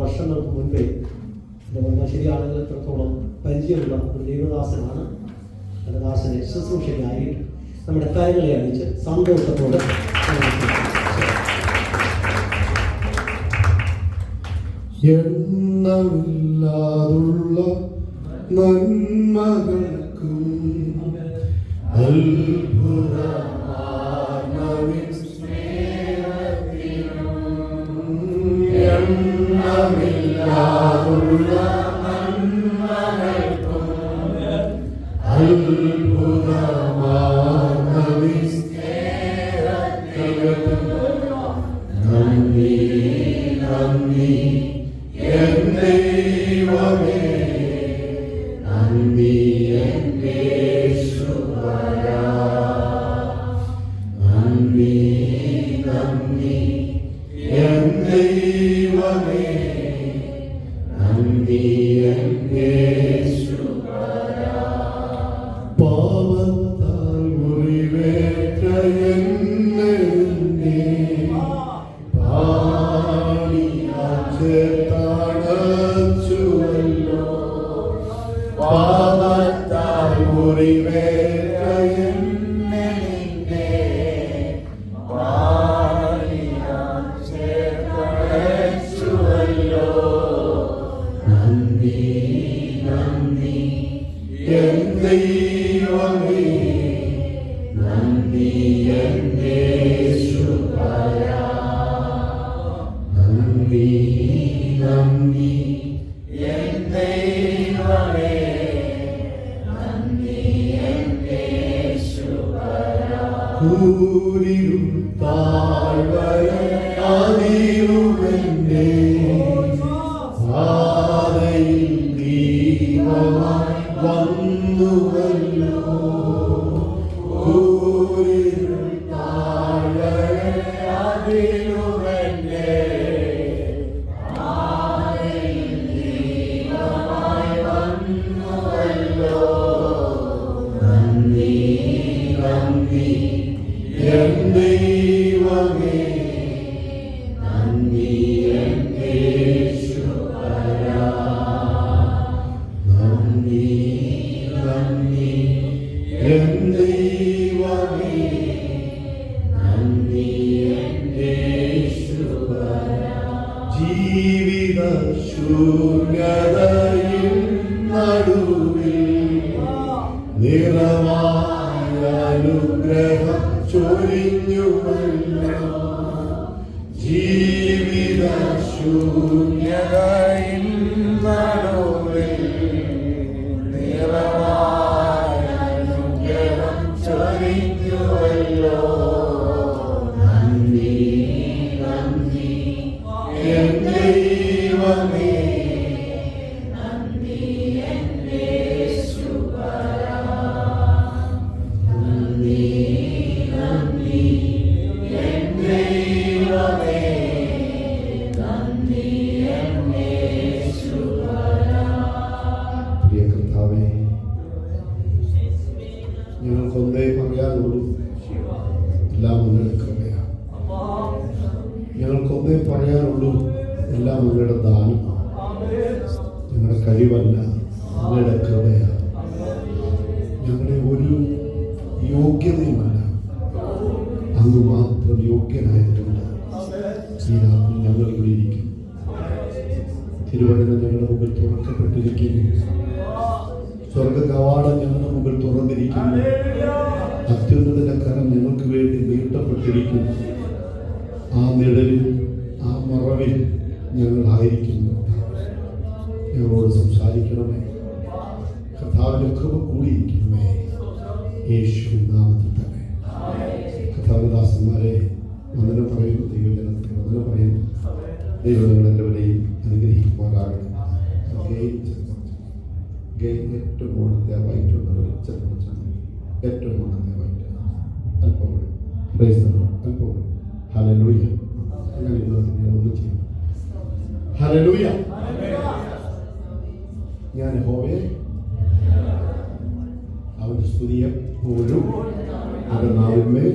വർഷങ്ങൾക്ക് മുൻപേ ശരി ആളുകൾ എത്രത്തോളം പരിചയമുള്ള ഒരു ദൈവദാസനാണ്. ദാസനെ ശുശ്രൂഷയ്ക്കായിട്ട് നമ്മുടെ കാര്യങ്ങളെ അറിയിച്ച് സന്തോഷത്തോടെ എണ്ണമില്ലാതുള്ള നന്മകൾക്കും അത്ഭുതമാർന്നവിൻ സ്നേഹത്തിനും എണ്ണമില്ലാതുള്ള നന്മകൾക്കും അത്ഭുതമാർന്നവിൻ സ്നേഹത്തിനും നന്ദി നന്ദി എൻ ദൈവമേ, നന്ദി എൻ യേശുവരാ, നന്ദി നന്ദി എൻ ദൈവമേ, നന്ദി എൻ യേശുവരാ. പാപത്താൽ മുറിവേറ്റ എന്നെ ചേർത്തണച്ചുവല്ലോ, പാപത്താൽ മുറിവേറ്റ എന്നെ ചേർത്തണച്ചുവല്ലോ. നന്ദി നന്ദി എൻ ദൈവമേ, നന്ദി എൻ യേശുവരാ, നന്ദി നന്ദി എൻ ദൈവമേ, നന്ദി എൻ യേശുവരാ. കൂരിരുൾ താഴ്വരയാതിരുമെന്നെ പാതയിൽ ദീപമായി വന്നുവല്ലോ, കൂരിരുൾ താഴ്വരയാതിരുമെന്നെ നന്ദി നന്ദി എൻ ദൈവമേ, നന്ദി എൻ യേശുവരാ, നന്ദി നന്ദി എൻ ദൈവമേ, നന്ദി എൻ യേശുവരാ. ജീവിത ശൂന്യതയിൽ നടുവിൽ നിറമായ അനുഗ്രഹം ചൊരിഞ്ഞുവല്ലോ, ജീവിത ശൂന്യതയിൽ നടുവിൽ നിറമായ അനുഗ്രഹം ചൊരിഞ്ഞുവല്ലോ. നന്ദി നന്ദി എൻ ദൈവമേ, നന്ദി എൻ യേശുവരാ, നന്ദി നന്ദി എൻ ദൈവമേ, നന്ദി എൻ യേശുവരാ. പ്രിയ കർത്താവേ, ഞങ്ങൾക്കൊന്നേ പറയാനുള്ളൂ, എല്ലാം അങ്ങയുടെ കൃപയാണ്. ഞങ്ങൾക്കൊന്നേ പറയാനുള്ളൂ, എല്ലാം അങ്ങയുടെ ദാനമാണ്. ഞങ്ങളുടെ കഴിവല്ല, അങ്ങയുടെ കൃപയാണ്. ഞങ്ങളുടെ ഒരു യോഗ്യതയുമല്ല, അങ്ങ് മാത്രം യോഗ്യനായിട്ടുണ്ട്. ഈ രാത്രി ഞങ്ങൾ ഇവിടെ ഇരിക്കും. തിരുവചനം ഞങ്ങളുടെ മുമ്പിൽ തുറക്കപ്പെട്ടിരിക്കുന്നു. സ്വർഗ കവാടം ഞങ്ങളുടെ മുമ്പിൽ തുറന്നിരിക്കുന്നു. അത്യുന്നതന്റെ കരം ഞങ്ങൾക്ക് വേണ്ടി നീട്ടപ്പെട്ടിരിക്കുന്നു. ആ നിഴലിൽ, ആ മറവിൽ ഞങ്ങളായിരിക്കുന്നു. ഞങ്ങളോട് സംസാരിക്കണമേ. കർത്താവിന്റെ കൃപ കൂടിയിരിക്കണമേ. യേശു നാമത്തിൽ തന്നെ. കർത്താവദാസന്മാരെ വന്ദനം പറയുന്നു. ദൈവജനത്തിന് വന്ദനം പറയുന്നു. ദൈവം നിങ്ങളെല്ലാവരെയും അനുഗ്രഹിക്കുമാറാകണം. ഏറ്റവും ഓണത്തെ വൈറ്റുള്ളവർ ഏറ്റവും ഓണത്തെ വൈറ്റ് അല്പം അല്പം ഹല്ലേലൂയ. അങ്ങനെ ഒന്നും ചെയ്യും. ഹല്ലേലൂയ. ഞാൻ യഹോവയെ അവന്റെ സ്തുതിയെ പോലും അവന്റെ നാവിന്മേൽ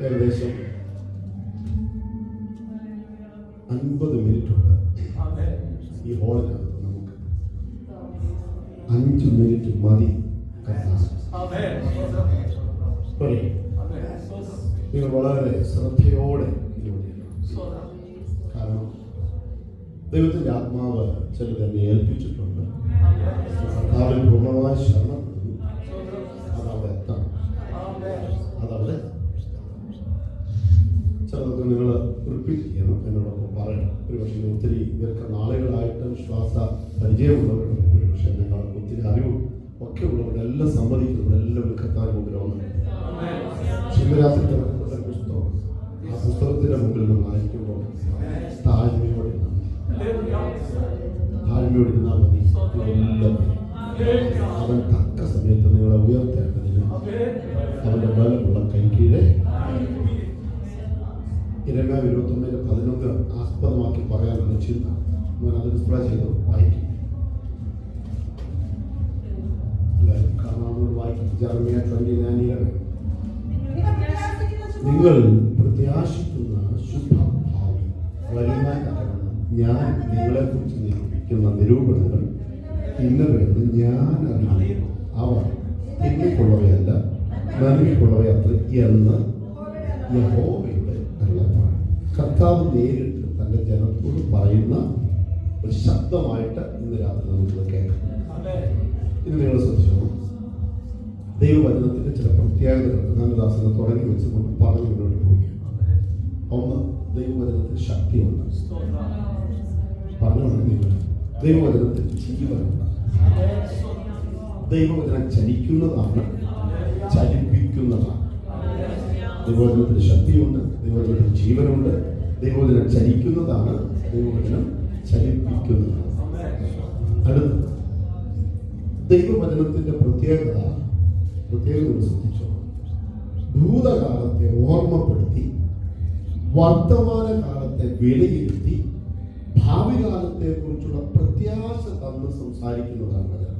ഏകദേശം 50 മിനിറ്റ് ഉണ്ട് ഈ ഹോളിനകത്ത്. നമുക്ക് 5 മിനിറ്റ് മതി. നിങ്ങൾ വളരെ ശ്രദ്ധയോടെ കാരണം ദൈവത്തിന്റെ ആത്മാവ് ചിലത് എന്നെ ഏൽപ്പിച്ചിട്ടുണ്ട്. കർത്താവിൽ പൂർണ്ണമായി ശരണപ്പെടുന്നു. അതവിടെ എത്തണം. അതവിടെ ചിലതൊക്കെ നിങ്ങൾ റിപ്പീറ്റ് ചെയ്യണം, എന്നോടൊപ്പം പറയണം. ഒരുപക്ഷെ ഒത്തിരി നാളുകളായിട്ട് ശ്വാസ പരിചയമുള്ളവരുണ്ട്, ഒരുപക്ഷെ ഞങ്ങൾക്ക് ഒത്തിരി അറിവും ഒക്കെ ഉള്ളവരെല്ലാം സമ്മതിക്കുന്നവരെല്ലാം കർത്താവിന്റെ മുമ്പിൽ വന്നു. ശിവരാത്രി പുസ്തകം, ആ പുസ്തകത്തിന്റെ മുമ്പിൽ നിന്നായിരിക്കുമ്പോൾ താഴ്മയോടെ ഇരുന്നാൽ മതി. എല്ലാം അവൻ തക്ക സമയത്ത് നിങ്ങളെ ഉയർത്തേണ്ടതിന് അവന്റെ ബലമുള്ള കൈക്കീഴെ. ഇരമ്യാവ് 21:11 ആസ്പദമാക്കി പറയാനുള്ള ചിന്ത ഞാൻ അത് ഡിസ്പ്ലേ ചെയ്ത് വായിക്കും. എല്ലാവരും കാണാവുന്നത് വായിക്കും. ജെറമ്യാ 29:11 നിങ്ങൾ പ്രത്യാശിക്കുന്ന ശുഭഭാവി വരുന്ന കാരണം ഞാൻ നിങ്ങളെ കുറിച്ച് നിരൂപിക്കുന്ന നിരൂപണങ്ങൾ ഇന്നവയെന്ന് ഞാൻ അറിയുന്നു. അവ തിന്മയ്ക്കുള്ളവയല്ല നന്മയ്ക്കുള്ളവയത്ര എന്ന് യഹോവയുടെ അരുളപ്പാട്. കർത്താവ് നേരിട്ട് തന്റെ ജനത്തോട് പറയുന്ന ഒരു ശബ്ദമായിട്ട് ഇന്ന് രാത്രി നമുക്ക് കേൾക്കാം. ഇത് നിങ്ങൾ ശ്രദ്ധിച്ചോ. ദൈവവചനത്തിന്റെ ചില പ്രത്യേകതകൾ ദാസനെ തുടങ്ങി വെച്ച് നമ്മൾ പറഞ്ഞു മുന്നോട്ട് പോവുകയാണ്. ഒന്ന്, ദൈവവചനത്തിന് ശക്തിയുണ്ട്. പറഞ്ഞു ദൈവവചനത്തിന് ജീവനുണ്ട്. ദൈവവചനം ചലിക്കുന്നതാണ്, ചലിപ്പിക്കുന്നതാണ്. ദൈവവചനത്തിന് ശക്തിയുണ്ട്, ദൈവവചനത്തിന് ജീവനുണ്ട്. ദൈവവചനം ചലിക്കുന്നതാണ്, ദൈവവചനം ചലിപ്പിക്കുന്നതാണ്. അടുത്ത ദൈവവചനത്തിന്റെ പ്രത്യേകത ശ്രദ്ധിച്ചോ. ഭൂതകാലത്തെ ഓർമ്മപ്പെടുത്തി വർത്തമാനകാലത്തെ വിലയിരുത്തി ഭാവി കാലത്തെ കുറിച്ചുള്ള പ്രത്യാശ തന്ന് സംസാരിക്കുന്നതാണ് വചനം.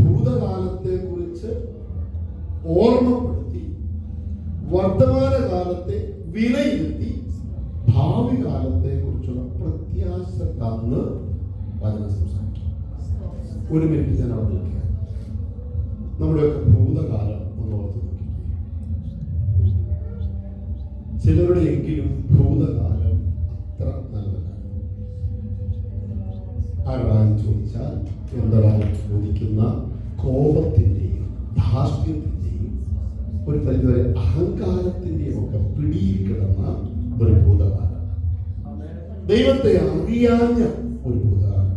ഭൂതകാലത്തെ കുറിച്ച് ഓർമ്മപ്പെടുത്തി വർത്തമാനകാലത്തെ വിലയിരുത്തി ഭാവി കാലത്തെ കുറിച്ചുള്ള പ്രത്യാശ തന്ന് വചനം സംസാരിക്കും. ഒരു മിനിറ്റ് ഞാൻ അവിടെ നിൽക്കുക. നമ്മുടെയൊക്കെ ഭൂതകാലം ഒന്ന് ഓർത്ത് നോക്കി. ചിലരുടെ എങ്കിലും ഭൂതകാലം അത്ര നല്ലതല്ല. ആരോടാന്ന് ചോദിച്ചാൽ എന്താണ് ചോദിക്കുന്ന കോപത്തിന്റെയും ധാർഷ്ട്യത്തിന്റെയും ഒരു പരിധിവരെ അഹങ്കാരത്തിന്റെയും ഒക്കെ പിടിയിൽ കിടന്ന ഒരു ഭൂതകാലം. ദൈവത്തെ അറിയാഞ്ഞ ഒരു ഭൂതകാലം.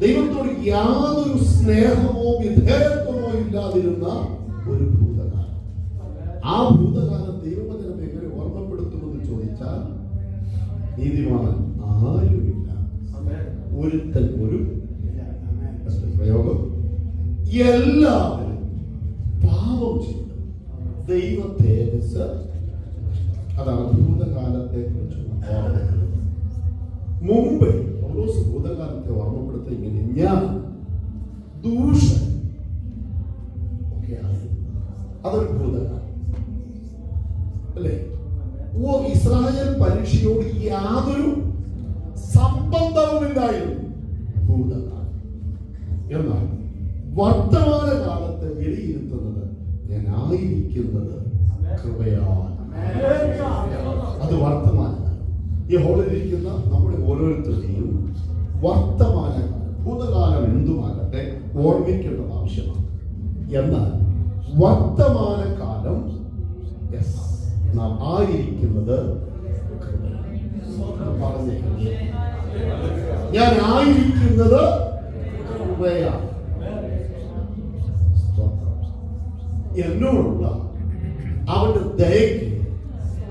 ദൈവത്തോട് യാതൊരു സ്നേഹമോ വിധേയത്വമോ ഇല്ലാതിരുന്ന ഒരു ഭൂതകാലം. ആ ഭൂതകാലം ദൈവവചനം എങ്ങനെ ഓർമ്മപ്പെടുത്തുമെന്ന് ചോദിച്ചാൽ നീതിമാൻ ആരുമില്ല, ഒരുത്തൻ ഒരു പ്രയോഗം. എല്ലാവരും പാപം ചെയ്തു ദൈവ തേജസ്. അതാണ് ഭൂതകാലത്തെ കുറിച്ചുള്ള ഓർമ്മ. മുമ്പ് ഭൂതകാലത്തെ ഓർമ്മപ്പെടുത്ത ഇങ്ങനെ ഞാൻ ദൂഷൻ അതൊരു ഭൂതകാലം അല്ലേ? ഇസ്രായേൽ പരീക്ഷയോട് യാതൊരു സംബന്ധവുമില്ലായിരുന്നു ഭൂതകാലം. എന്നാൽ വർത്തമാന കാലത്തെ വിലയിരുത്തുന്നത് ഞാൻ ആയിരിക്കുന്നത് കൃപയാൽ. അത് വർത്തമാനകാലം. ഈ ഹോളിലിരിക്കുന്ന നമ്മുടെ ഓരോരുത്തരെയും വർത്തമാനകാലം, ഭൂതകാലം എന്തുമാകട്ടെ ഓർമ്മിക്കേണ്ടത് ആവശ്യമാണ്. എന്നാൽ വർത്തമാനകാലം നാം ആയിരിക്കുന്നത് ഞാൻ ആയിരിക്കുന്നത് കൃപയാണ്. എന്നോടുള്ള അവന്റെ ദയക്ക്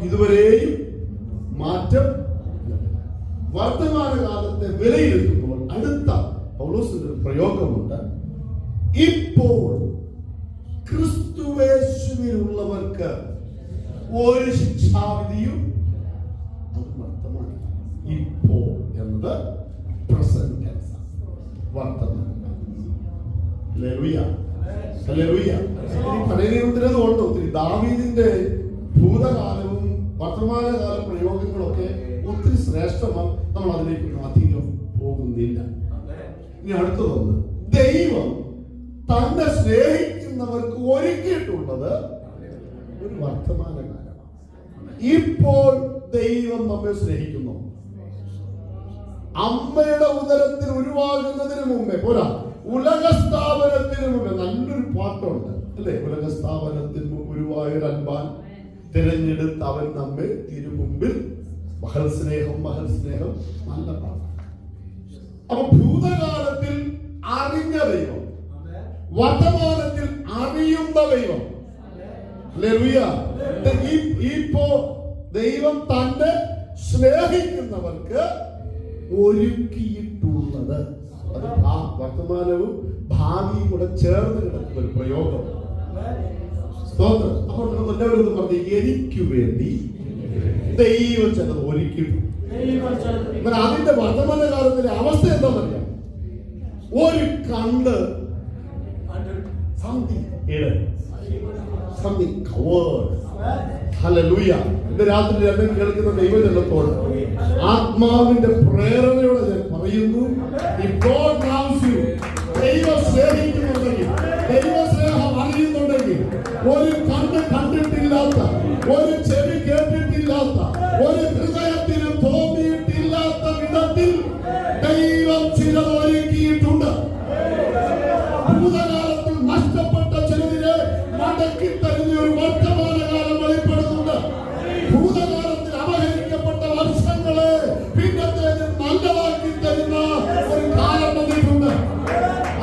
ഇതുവരെയും മാറ്റം. വർത്തമാനകാലത്തെ വിലയിരുത്തുമ്പോൾ അടുത്ത പൗലോസിന്റെ പ്രയോഗമുണ്ട്. ഇപ്പോൾ ക്രിസ്തുവേശുവിലുള്ളവർക്ക് ഒരു ശിക്ഷാവിധിയും. അത് വർത്തമാനകാലം. ഇപ്പോൾ എന്നത് പ്രസന്റ് ടെൻസ്, വർത്തമാനകാലം. Hallelujah, hallelujah. പഴയ നിയമത്തിലത് ഉണ്ട് ഒത്തിരി. ദാവീദിന്റെ ഭൂതകാലവും വർത്തമാനകാല പ്രയോഗങ്ങളൊക്കെ ഒത്തിരി ശ്രേഷ്ഠമാണ്. നമ്മൾ അതിലേക്കൊന്നും അധികം പോകുന്നില്ല. ഇനി അടുത്തതൊന്ന്, ദൈവം തന്നെ സ്നേഹിക്കുന്നവർക്ക് ഒരുക്കിയിട്ടുള്ളത് ഒരു വർത്തമാനകാലമാണ്. ഇപ്പോൾ ദൈവം നമ്മെ സ്നേഹിക്കുന്നു. അമ്മയുടെ ഉദരത്തിൽ ഉരുവാകുന്നതിന് മുമ്പേ പോരാ, ഉലകസ്ഥാപനത്തിന് മുമ്പേ. നല്ലൊരു പാട്ടുണ്ട് അല്ലേ? ഉലകസ്ഥാപനത്തിന് മുമ്പ് ഉരുവായൊരു അൻപാൻ തിരഞ്ഞെടുത്ത് അവൻ നമ്മെ തിരുമുമ്പിൽ. മഹൽ സ്നേഹം, മഹൽ സ്നേഹം, നല്ല പാട്ട്. അപ്പൊ ഭൂതകാലത്തിൽ അറിഞ്ഞ ദൈവം, വർത്തമാനത്തിൽ അറിയുന്ന ദൈവം. ഇപ്പോ ദൈവം തന്നെ സ്നേഹിക്കുന്നവർക്ക് ഒരുക്കിയിട്ടുള്ളത്, അത് വർത്തമാനവും ഭാവിയും കൂടെ ചേർന്ന് കിടക്കുന്ന ഒരു പ്രയോഗം. സ്തോത്രം. അപ്പോൾ നമ്മൾ എല്ലാവരും പറഞ്ഞു, എനിക്ക് വേണ്ടി ദൈവം ചിലത് ഒരുക്കിയിട്ടുണ്ട്. അതിന്റെ വർത്തമാനകാലത്തിലെ അവസ്ഥ എന്താണെന്നറിയാം? ഒരു കണ്ണ് ഇന്ന് രാത്രി എന്നെ കേൾക്കുന്ന ദൈവജനത്തോട് ആത്മാവിന്റെ പ്രേരണയോടെ ഞാൻ പറയുന്നു, ദൈവം സ്നേഹിക്കുന്നുണ്ടെങ്കിൽ, ദൈവസ്നേഹം അറിയുന്നുണ്ടെങ്കിൽ, ഒരു കണ്ണ് കണ്ടിട്ടില്ലാത്ത, ഒരു ചെവി കേട്ടിട്ടില്ലാത്ത, ഒരു ഹൃദയത്തിന് തോന്നിയിട്ടില്ലാത്ത വിധത്തിൽ ദൈവം ചിലത് ഒരുക്കിയിട്ടുണ്ട്. ഭൂതകാലത്തിൽ നഷ്ടപ്പെട്ട ചിലതിനെ മടക്കി തരുന്ന ഒരു വർത്തമാനകാലം വെളിപ്പെടുന്നുണ്ട്. ഭൂതകാലത്തിൽ അപഹരിക്കപ്പെട്ട വർഷങ്ങളെ പിന്നത്തേതിൽ നല്ലതാക്കി തരുന്ന ഒരു കാലം വന്നിട്ടുണ്ട്.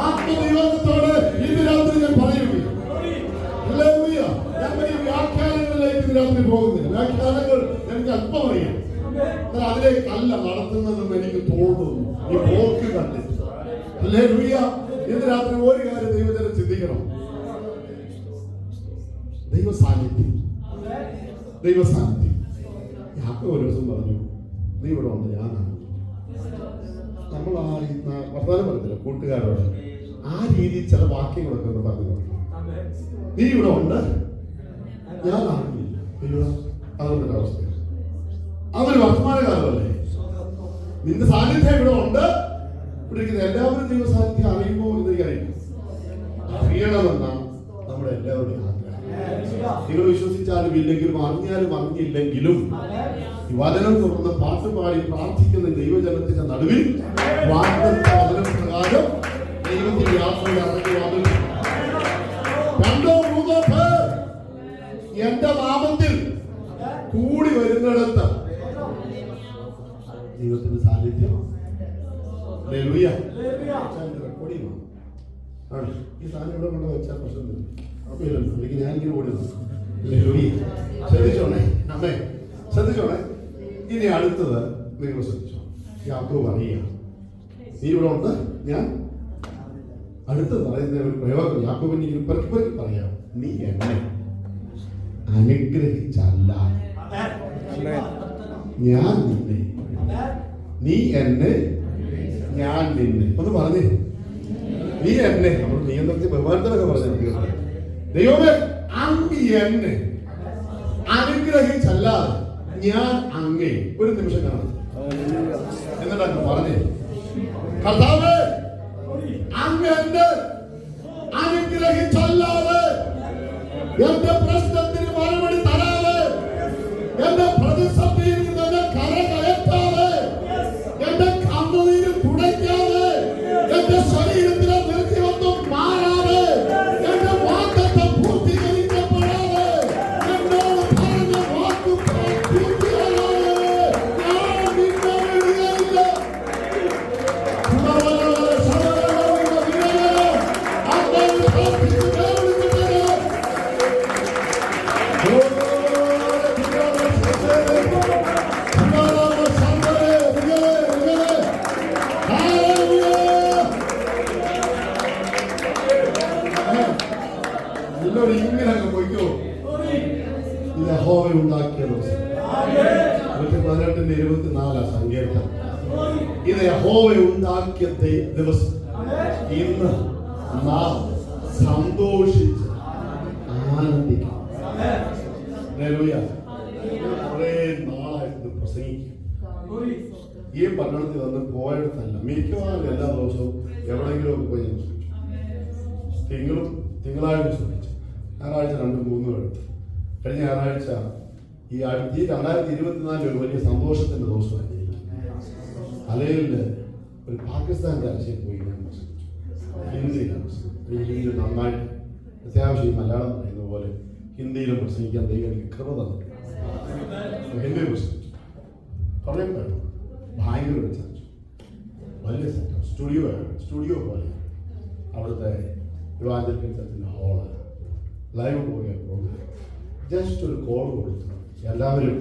ആത്മനിയോഗത്തോടെ ഇന്ന് രാത്രി ഞാൻ പറയുകയാണ്. ഞാൻ ഈ വ്യാഖ്യാനങ്ങളിലേക്ക് ഇന്ന് രാത്രി പോകുന്നില്ല. വ്യാഖ്യാനങ്ങൾ എനിക്ക് അല്പം അറിയാം, എന്നാൽ അതിലേക്കല്ല നടത്തുന്നതെന്ന് എനിക്ക് തോന്നുന്നു ഈ പോക്ക് കണ്ടിട്ട്. ഇന്ന് രാത്രി ഒരു കാര്യം ദൈവജനം ചിന്തിക്കണം. ദൈവ സാന്നിധ്യം. യാക്കോബ് ഒരു ദിവസം പറഞ്ഞു, നീ ഇവിടെ ഉണ്ട്, ഞാനാണ്. നമ്മൾ ആ വർത്തമാനം പറഞ്ഞില്ല കൂട്ടുകാരോട്, ആ രീതിയിൽ ചില വാക്യങ്ങളൊക്കെ ഒന്ന് പറഞ്ഞു. നീ ഇവിടെ ഉണ്ട്, ഞാനാണ്. അതൊന്നൊരു അവസ്ഥ. അതൊരു വർത്തമാനകാലമല്ലേ? നിന്റെ സാന്നിധ്യം ഇവിടെ ഉണ്ട്. ഇവിടെ ഇരിക്കുന്ന എല്ലാവരും ദൈവ സാന്നിധ്യം അറിയുമോ എന്ന് അറിയണമെന്നാണ് നമ്മുടെ എല്ലാവരുടെയും ആഗ്രഹം. നിങ്ങൾ വിശ്വസിച്ചാലും ഇല്ലെങ്കിലും അറിഞ്ഞാലും അറിഞ്ഞില്ലെങ്കിലും ഈ വചനം തുറന്ന് പാട്ടുപാടി പ്രാർത്ഥിക്കുന്ന ദൈവജനത്തിന്റെ നടുവിൽ വചന പ്രകാരം ദൈവത്തിന്റെ യാത്രയിൽ ഇറങ്ങി വന്നു. 2-3 പേർ എന്റെ നാമത്തിൽ കൂടി വരുന്നിടത്ത് ദൈവത്തിന്റെ സാന്നിധ്യം. ഈ സാധനം ഇവിടെ കൊണ്ട് വെച്ചാൽ പ്രശ്നമില്ല, അല്ലെങ്കിൽ ഞാനിങ്ങനെ ഓടി ശ്രദ്ധിച്ചോണേ. അമ്മേ ശ്രദ്ധിച്ചോണേ. ഇനി അടുത്തത് നിങ്ങൾ ശ്രദ്ധിച്ചോ. യാക്കോബ് പറയുക, നീ ഇവിടെ ഉണ്ട്, ഞാൻ. അടുത്തത് പറയുന്ന ഒരു പ്രയോഗം യാക്കോബിന് പെറുക്കി പറയാം. നീ എന്നെ അനുഗ്രഹിച്ചല്ല ഞാൻ നിന്നെ. നീ എന്നെ, ഞാൻ നിന്നെ. ഒന്ന് പറഞ്ഞേ, നീ എന്നെ. നമ്മൾ നിയന്ത്രിച്ച് ബഹുമാനത്തിലൊക്കെ പറഞ്ഞു, ദൈവമേ അങ്ങ് എന്നെ അനുഗ്രഹിച്ചല്ലാതെ ഞാൻ അങ്ങേ. ഒരു നിമിഷം കാണാം. എന്നിട്ട് പറഞ്ഞേ, കർത്താവേ അങ്ങ് എന്നെ അനുഗ്രഹിച്ചല്ലാതെ എന്റെ പ്രശ്നത്തിന് മറുപടി തരാതെ, എന്റെ പ്രതിസന്ധിയിൽ നിന്ന് എന്നെ കരകയറ്റാതെ, എന്റെ കണ്ണുനീര് തുടയ്ക്കാതെ, എന്റെ ശരീരത്തിലെ നിർത്തിവൊന്നും മാറാതെ, എന്റെ വാഗ്ദത്തം പൂർത്തീകരിക്കപ്പെടാതെ, എന്നോട് പറഞ്ഞ വാക്ക് പൂർത്തിയാകാതെ ഞാൻ നിന്നെ വിടുകയില്ല. ഉണ്ടാക്കിയ ദിവസം 18:24 സങ്കീർത്തനം. ഇത് യഹോവ ഉണ്ടാക്കിയ ദിവസം. ഇന്ന് നാം സന്തോഷിച്ച് ആനന്ദിക്കണം. കുറേ ഈ പട്ടണത്തിൽ വന്ന് പോയിടത്തല്ല, മിക്കവാറും എല്ലാ ദിവസവും എവിടെയെങ്കിലും ഒക്കെ പോയി ഞാൻ ശ്രമിച്ചു. തിങ്കളാഴ്ച ശ്രമിച്ചു, ഞായറാഴ്ച 2-3 എടുത്തു. കഴിഞ്ഞ ഞായറാഴ്ച ഈ 2024 ഒരു വലിയ സന്തോഷത്തിന്റെ ദിവസമായിരുന്നു. അലയിൽ ഒരു പാകിസ്ഥാൻ രാജ്യത്തിൽ പോയി ഞാൻ പ്രസംഗിച്ചു. ഹിന്ദിയിലാണ് ഹിന്ദി നന്നായിട്ട് അത്യാവശ്യം മലയാളം പറയുന്ന പോലെ ഹിന്ദിയിലും പ്രസംഗിക്കാൻ ദൈവം എനിക്ക് കൃപ തന്നു. ഹിന്ദിയിൽ പ്രസംഗിച്ചു. കുറേ പേര് ഭയങ്കര ഒരു ചർച്ച, വലിയ സെറ്റപ്പ്, സ്റ്റുഡിയോ പോലെ. അവിടുത്തെ ഇവാഞ്ചലിക്കൽ ചർച്ചിൻ്റെ ഹാള്, ലൈവ് പോയ പ്രോഗ്രാം. ജസ്റ്റ് ഒരു കോൾ കൊടുത്തു, എല്ലാവരും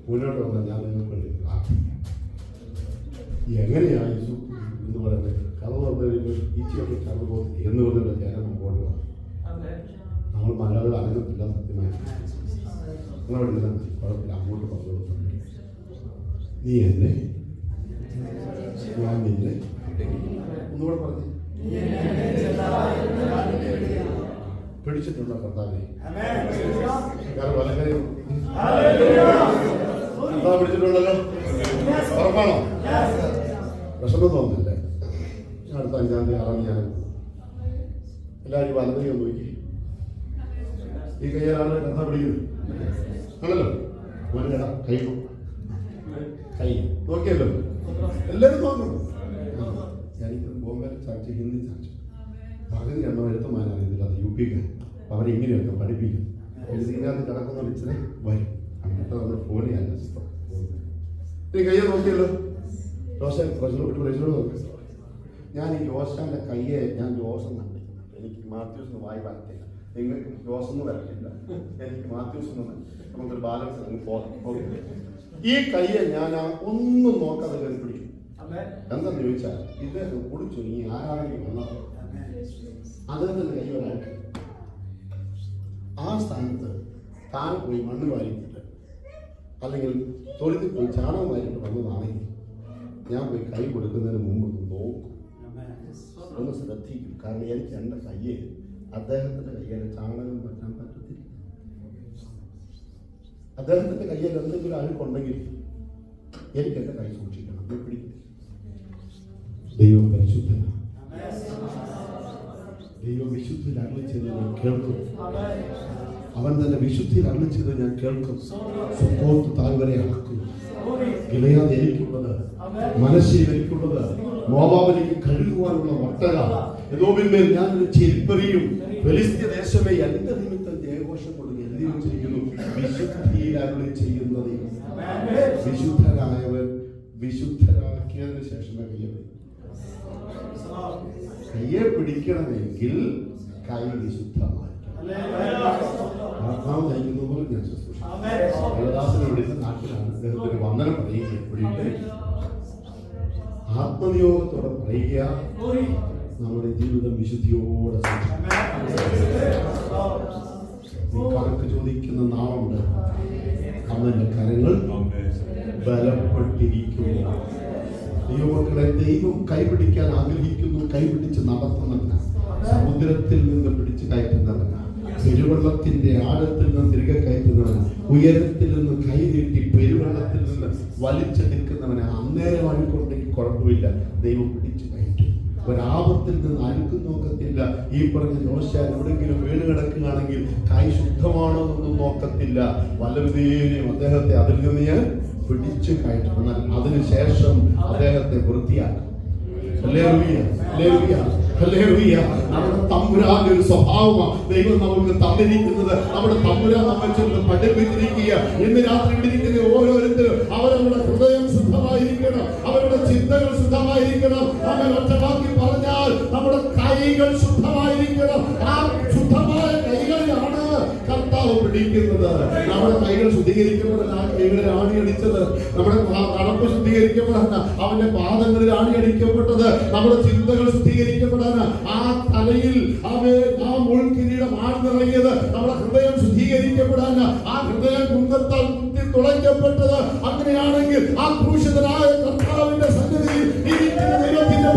മുന്നോട്ട് വന്നാൽ ഞാൻ നിങ്ങൾക്ക് വേണ്ടി പ്രാർത്ഥിക്കും. എങ്ങനെയാണ് എന്ന് പറയുന്നത് കഥ പറഞ്ഞ ഈച്ചയൊക്കെ കടന്നു പോകുന്നത് എന്ന് പറഞ്ഞിട്ട് ജനം മുമ്പോട്ട് വന്നു. നമ്മൾ മലയാളികൾ അറിയത്തില്ല, സത്യമായി നിങ്ങളവിടെ ഇരുന്നാൽ മതി, കുഴപ്പമില്ല, അങ്ങോട്ട് പറഞ്ഞു കൊടുത്തു. നീ എന്നെ, ഞാൻ നിന്നെ, ഒന്നുകൂടെ പറഞ്ഞു പിടിച്ചിട്ടുണ്ടോ കർത്താവേ? വലകരയും പിടിച്ചിട്ടുണ്ടല്ലോ, ഉറപ്പാണോ? വിഷമം തോന്നില്ലേ? അടുത്ത 5-ാം തീയതി 6-ാം തീയതി എല്ലാവരും വലകരയും നോക്കി. ഈ കയ്യിലാണ് കഥ പിടിക്കുന്നത് ആണല്ലോ. മോനെടാ കൈ നോക്കിയല്ലോ, എല്ലാവരും നോക്കണം. എനിക്ക് ബോംബെ ചർച്ച, ഹിന്ദി ചർച്ച, പകുതി എണ്ണം എഴുത്തുമാനറിയത്തില്ല, അത് UP അവരിങ്ങനെയൊക്കെ പഠിപ്പിക്കും. എഴുതിനകത്ത് കിടക്കുന്ന വിളിച്ചിനെ വരും. അങ്ങനത്തെ നമ്മുടെ ഫോണിയല്ല. നീ കയ്യെ നോക്കിയല്ലോ, നോക്കി. ഞാൻ ഈ ജോസാന്റെ കയ്യെ ഞാൻ ജോസം കണ്ടിട്ടുണ്ട്. എനിക്ക് മാത്യൂസ് വായി വരത്തില്ല, നിങ്ങൾക്ക് ജോസൊന്നും വരത്തില്ല, എനിക്ക് മാത്യൂസ് ഒന്നും. നമുക്കൊരു ബാലൻസ് അങ്ങ് പോകാം. ഈ കയ്യെ ഞാൻ ഒന്നും നോക്കാതെ കയറി പിടിക്കും. എന്താന്ന് ചോദിച്ചാൽ ഇദ്ദേഹം കുടിച്ചൊരുങ്ങി ആരാണെങ്കിൽ വന്നത് അദ്ദേഹത്തിന്റെ കൈ ഒരാൾക്ക് ആ സ്ഥാനത്ത് താൻ പോയി മണ്ണ് വാരിയിട്ട് അല്ലെങ്കിൽ തൊഴുത്തിൽ പോയി ചാണകം വാരിയിട്ട് വന്നതാണെങ്കിൽ ഞാൻ പോയി കൈ കൊടുക്കുന്നതിന് മുമ്പ് ഒന്ന് നോക്കും, ഒന്ന് ശ്രദ്ധിക്കും. കാരണം എനിക്ക് എൻ്റെ കയ്യെ അദ്ദേഹത്തിന്റെ കയ്യിൽ ചാണകം പറ്റാൻ പറ്റത്തില്ല. അദ്ദേഹത്തിന്റെ കയ്യിൽ എന്തെങ്കിലും അഴുക്കുണ്ടെങ്കിൽ എനിക്ക് എൻ്റെ കൈ സൂക്ഷിക്കണം, പിടിക്കും. ദൈവം പരിശുദ്ധനാണ്. ദൈവം വിശുദ്ധിയിൽ അരുളി ചെയ്ത് ഞാൻ കേൾക്കും. അവൻ തന്നെ വിശുദ്ധിയിൽ അരുളി ചെയ്ത് ഞാൻ കേൾക്കും. സുക്കോത്ത് താഴ്വരെ അളക്കുന്നു, ഗിലെയാദ് എനിക്കുള്ളത്, മനശ്ശേരി എനിക്കുള്ളത്, മോവാബിലേക്ക് കഴുകുവാനുള്ള വട്ടക, എദോമിന്മേൽ ഞാൻ ചെരിപ്പറിയും. ഫെലിസ്ത്യ ദേശമേ എന്റെ നിമിത്തം ജയഘോഷം കൊണ്ട് എഴുതി വെച്ചിരിക്കുന്നു. വിശുദ്ധിയിൽ അരുളി ചെയ്യുന്നത് വിശുദ്ധരായവൻ വിശുദ്ധരാക്കിയതിനു ശേഷമേ കയ്യെ പിടിക്കണമെങ്കിൽ കൈ വിശുദ്ധമായിരിക്കണം. ആത്മാവ് നയിക്കുന്ന പോലെ ഞാൻ ശുശ്രൂഷിക്കും. വിളിച്ച നാട്ടിലാണ് അദ്ദേഹത്തിന് വന്ദനം പറയുക. ആത്മനിയോഗത്തോടെ പറയുക, നമ്മുടെ ജീവിതം വിശുദ്ധിയോടെ കണക്ക് ചോദിക്കുന്ന നാളുണ്ട്. അവന്റെ കരങ്ങൾ ബലപ്പെട്ടിരിക്കുന്നു. ദൈവമക്കളെ, ദൈവം കൈപിടിക്കാൻ ആഗ്രഹിക്കുന്നു. കൈപിടിച്ച് നടത്തുന്നവനാണ്. സമുദ്രത്തിൽ നിന്ന് പിടിച്ച് കയറ്റുന്നവനാണ്. പെരുവെള്ളത്തിന്റെ ആഴത്തിൽ നിന്ന് തിരികെ കയറ്റുന്നവനാണ്. ഉയരത്തിൽ നിന്ന് കൈ നീട്ടി പെരുവെള്ളത്തിൽ നിന്ന് വലിച്ചെടുക്കുന്നവനെ. അന്നേരം അഴുക്കുണ്ടെങ്കിൽ കുഴപ്പമില്ല, ദൈവം പിടിച്ചു കയറ്റും. ഒരാപത്തിൽ നിന്ന് അഴുക്കും നോക്കത്തില്ല. ഈ പറഞ്ഞ ദോശ എവിടെങ്കിലും വീണ് കിടക്കുകയാണെങ്കിൽ കൈ ശുദ്ധമാണോ എന്നൊന്നും നോക്കത്തില്ല. വല്ലവിധേനയും അദ്ദേഹത്തെ അതിൽ നിന്ന് ഞാൻ പിടിച്ചു കയറ്റും. എന്നാൽ അതിനുശേഷം അദ്ദേഹത്തെ വൃത്തിയാക്കും. നമ്മുടെ തമ്പുരാന്റെ ഒരു സ്വഭാവമാണ് ദൈവം നമുക്ക് തന്നിരിക്കുന്നത്. നമ്മുടെ തമ്പുരാൻ നമ്മെ ചെന്ന് പഠിപ്പിച്ചിരിക്കുക. ഇന്ന് രാത്രി ഇരിക്കുന്ന ഓരോരുത്തരും അവരവരുടെ ഹൃദയം ശുദ്ധമായിരിക്കണം, അവരുടെ ചിന്തകൾ ശുദ്ധമായിരിക്കണം. നമ്മൾ ഒറ്റവാക്കി പറഞ്ഞാൽ നമ്മുടെ കൈകൾ ശുദ്ധമായിരിക്കണം. ആ ശുദ്ധമായ കൈകളിലാണ് കർത്താവ് പിടിക്കുന്നത്. നമ്മുടെ കൈകൾ ശുദ്ധീകരിക്കപ്പെടാൻ ആ കൈകളിൽ ആണിയടിച്ചത്. നമ്മുടെ നടപ്പ് ശുദ്ധീകരിക്കപ്പെടാൻ അവന്റെ പാദങ്ങളിൽ ആണിയടിക്കപ്പെട്ടത്. നമ്മുടെ ചിന്തകൾ ശുദ്ധീകരിക്കപ്പെടാൻ ആ തലയിൽ ആ മുൾക്കിരീടം ആഴ്ന്നിറങ്ങിയത്. നമ്മുടെ ഹൃദയം ശുദ്ധീകരിക്കപ്പെടാൻ ആ ഹൃദയം കുന്തത്താൽ കുത്തി തുളയ്ക്കപ്പെട്ടത്. അങ്ങനെയാണെങ്കിൽ ആ ക്രൂശിതനായ കർത്താവിന്റെ സന്നിധിയിൽ ഇരിക്കുന്ന ദൈവത്തിന്റെ